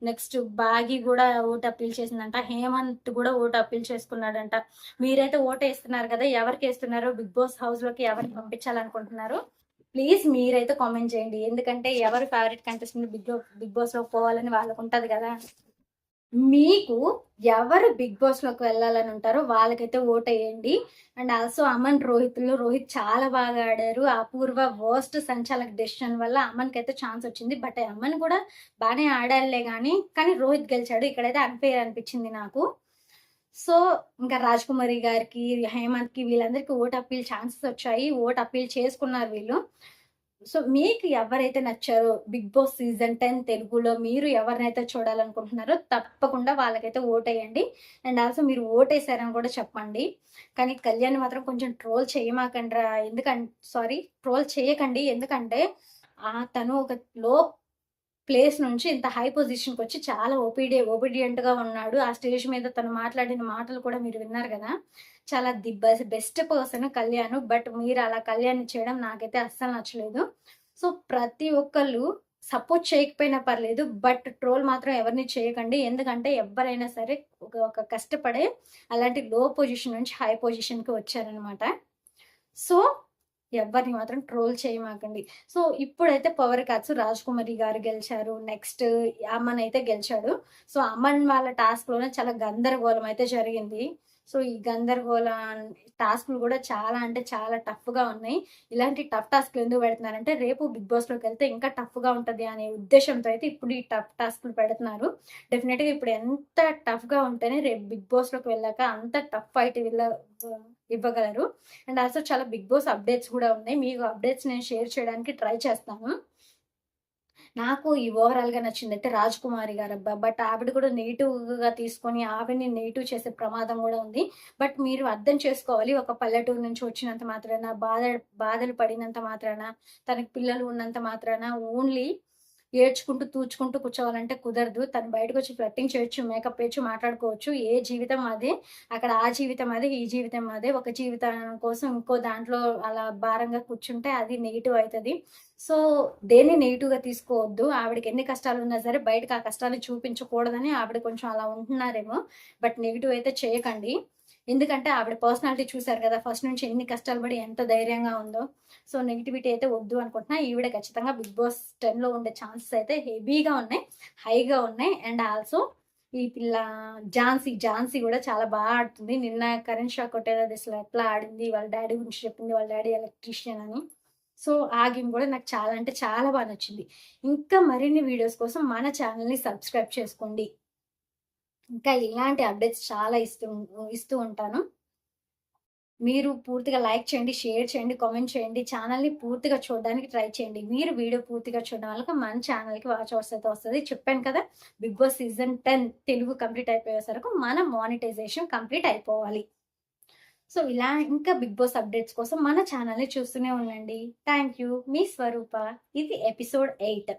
నెక్స్ట్ బాగి గూడా ఓటు అప్పీల్ చేసిందంట. హేమంత్ గూడా ఓటు అప్పీల్ చేసుకున్నాడంట. మీరైతే ఓటేస్తున్నారు కదా! ఎవరికేస్తున్నారో బిగ్ బాస్ హౌస్‌లోకి ఎవరిని పంపించాలనుకుంటున్నారో ప్లీజ్ మీరైతే కామెంట్ చేయండి. ఎందుకంటే ఎవరి ఫేవరెట్ కంటెస్టెంట్ బిగ్ బాస్‌లోకి పోవాలని వాళ్ళకుంటది గదా! మీకు ఎవరు బిగ్ బాస్‌లోకి వెళ్ళాలని ఉంటారో వాళ్ళకైతే ఓటేయండి. అండ్ ఆల్సో అమన్, రోహిత్ చాలా బాగా ఆడారు. అపూర్వ వర్స్ట్ సంచాలక్ డెసిషన్ వల్ల అమన్‌కైతే ఛాన్స్ వచ్చింది. బట్ అమన్ కూడా బానే ఆడాడులే గానీ, కానీ రోహిత్ గెలిచాడు. ఇక్కడైతే అన్‌ఫెయిర్ అనిపించింది నాకు. సో, ఇంకా రాజ్‌కుమారి గారికి, హేమంత్‌కి వీళ్ళందరికీ ఓట్ అప్పీల్ ఛాన్సెస్ వచ్చాయి. ఓట్ అప్పీల్ చేసుకున్నారు వీళ్ళు. సో, మీకు ఎవరైతే నచ్చారో 'బిగ్ బాస్' సీజన్ 10 తెలుగులో మీరు ఎవరినైతే చూడాలనుకుంటున్నారో తప్పకుండా వాళ్ళకైతే ఓటేయండి. అండ్ ఆల్సో మీరు ఓటేసారని కూడా చెప్పండి. కానీ కళ్యాణ్ మాత్రం కొంచెం ట్రోల్ చేయమాకండ్రా. ట్రోల్ చేయకండి. ఎందుకంటే తను ఒక లో ప్లేస్ నుంచి ఇంత హై పొజిషన్‌కొచ్చి చాలా ఒబీడియంట్‌గా ఉన్నాడు. ఆ స్టేజ్ మీద తను మాట్లాడిన మాటలు కూడా మీరు విన్నారు గదా! చాలా బెస్ట్ పర్సన్ కళ్యాణ్. బట్ మీరు అలా కళ్యాణ్‌ని చేయడం నాకైతే అస్సలు నచ్చలేదు. సో, ప్రతి ఒక్కళ్ళు సపోర్ట్ చేయకపోయినా పర్లేదు. బట్ ట్రోల్ మాత్రం ఎవరిని చేయకండి. ఎందుకంటే ఎవ్వరైనా సరే ఒక కష్టపడే అలాంటి లో పొజిషన్ నుంచి హై పొజిషన్‌కి వచ్చారనమాట. సో, ఎవ్వరిని మాత్రం ట్రోల్ చేయమాకండి. సో, ఇప్పుడైతే పవర్ కట్స్ రాజ్‌కుమారి గారు గెలిచారు. నెక్స్ట్ అమన్ అయితే గెలిచాడు. సో, అమన్ వాళ్ళ టాస్క్‌లోనే చాలా గందరగోళం అయితే జరిగింది. సో, ఈ గందరగోళం టాస్క్‌లు గూడా చాలా అంటే చాలా టఫ్‌గా ఉన్నాయి. ఇలాంటి టఫ్ టాస్క్‌లు ఎందుకు పెడుతున్నారంటే, రేపు బిగ్ బాస్‌లోకెళ్తే ఇంకా టఫ్‌గా ఉంటది అనే ఉద్దేశ్యంతో అయితే ఇప్పుడు ఈ టఫ్ టాస్క్‌లు పెడుతున్నారు. డెఫినెట్‌గా ఇప్పుడు ఎంత టఫ్‌గా ఉంటేనే రేపు బిగ్ బాస్‌లోకి వెళ్ళాక అంత టఫ్ ఫైట్ ఇవ్వగలరు. అండ్ ఆల్సో చాలా బిగ్ బాస్ అప్డేట్స్ కూడా ఉన్నాయి. మీకు అప్డేట్స్ నేను షేర్ చేయడానికి ట్రై చేస్తాను. నాకు ఈ ఓవరాల్‌గా నచ్చిందయితే రాజ్‌కుమారి గారబ్బా! బట్ ఆవిడ కూడా నెగెటివ్‌గా తీసుకొని ఆవిడని నెగెటివ్ చేసే ప్రమాదం గూడా ఉంది. బట్ మీరు అర్థం చేసుకోవాలి. ఒక పల్లెటూరు నుంచి వచ్చినంత మాత్రాన, బాధలు పడినంత మాత్రాన, తనకి పిల్లలు ఉన్నంత మాత్రాన ఓన్లీ ఏడ్చుకుంటూ, తూచుకుంటూ కూర్చోవాలంటే కుదరదు. తను బయటకొచ్చి ఫ్లర్టింగ్ చేయొచ్చు, మేకప్ ఏయొచ్చు, మాట్లాడుకోవచ్చు. ఏ జీవితం అదే. అక్కడ ఆ జీవితం అదే, ఈ జీవితం అదే. ఒక జీవితం కోసం ఇంకో దాంట్లో అలా భారంగా కూర్చుంటే అది నెగెటివ్ అయితది. సో, దేన్ని నెగెటివ్‌గా తీసుకోవద్దు. ఆవిడకి ఎన్ని కష్టాలున్నా సరే బయటకి ఆ కష్టాన్ని చూపించకూడదని ఆవిడ కొంచెం అలా ఉంటున్నారేమో. బట్ నెగెటివ్ అయితే చేయకండి. ఎందుకంటే ఆవిడ పర్సనాలిటీ చూసారు కదా! ఫస్ట్ నుంచి ఎన్ని కష్టాలు పడి ఎంత ధైర్యంగా ఉందో. సో, నెగటివిటీ అయితే వద్దు అనుకుంటున్నా. ఈవిడ ఖచ్చితంగా బిగ్ బాస్ 10లో ఉండే ఛాన్సెస్ అయితే హెవీగా ఉన్నాయి. హైగా ఉన్నాయి. అండ్ ఆల్సో ఈ పిల్ల ఝాన్సీ గూడా చాలా ఆడుతుంది. నిన్న కరెంట్ షాక్ కొట్టేది అసలు ఎట్లా ఆడింది. వాళ్ళ డ్యాడీ గురించి చెప్పింది. వాళ్ళ డ్యాడీ ఎలక్ట్రీషియన్ అని. సో, ఆ గేమ్ గూడా నాకు చాలా అంటే చాలా నచ్చింది. ఇంకా మరిన్ని వీడియోస్ కోసం మన ఛానెల్‌ని సబ్స్క్రైబ్ చేసుకోండి. ఇంకా ఇలాంటి అప్డేట్స్ చాలా ఇస్తూ ఉంటాను. మీరు పూర్తిగా లైక్ చేయండి, షేర్ చేయండి, కామెంట్ చేయండి. ఛానెల్‌ని పూర్తిగా చూడడానికి ట్రై చేయండి. మీరు వీడియో పూర్తిగా చూడడం వల్ల మన ఛానెల్‌కి వాచ్ అవర్స్ అయితే వస్తది. చెప్పాను కదా! Big boss season 10 Telugu complete అయిపోయేసరికి మన మానిటైజేషన్ కంప్లీట్ అయిపోవాలి. సో, ఇలా ఇంకా బిగ్ బాస్ అప్డేట్స్ కోసం మన ఛానెల్‌ని చూస్తూనే ఉండండి. Thank you. మీ స్వరూప. ఇది ఎపిసోడ్ 8.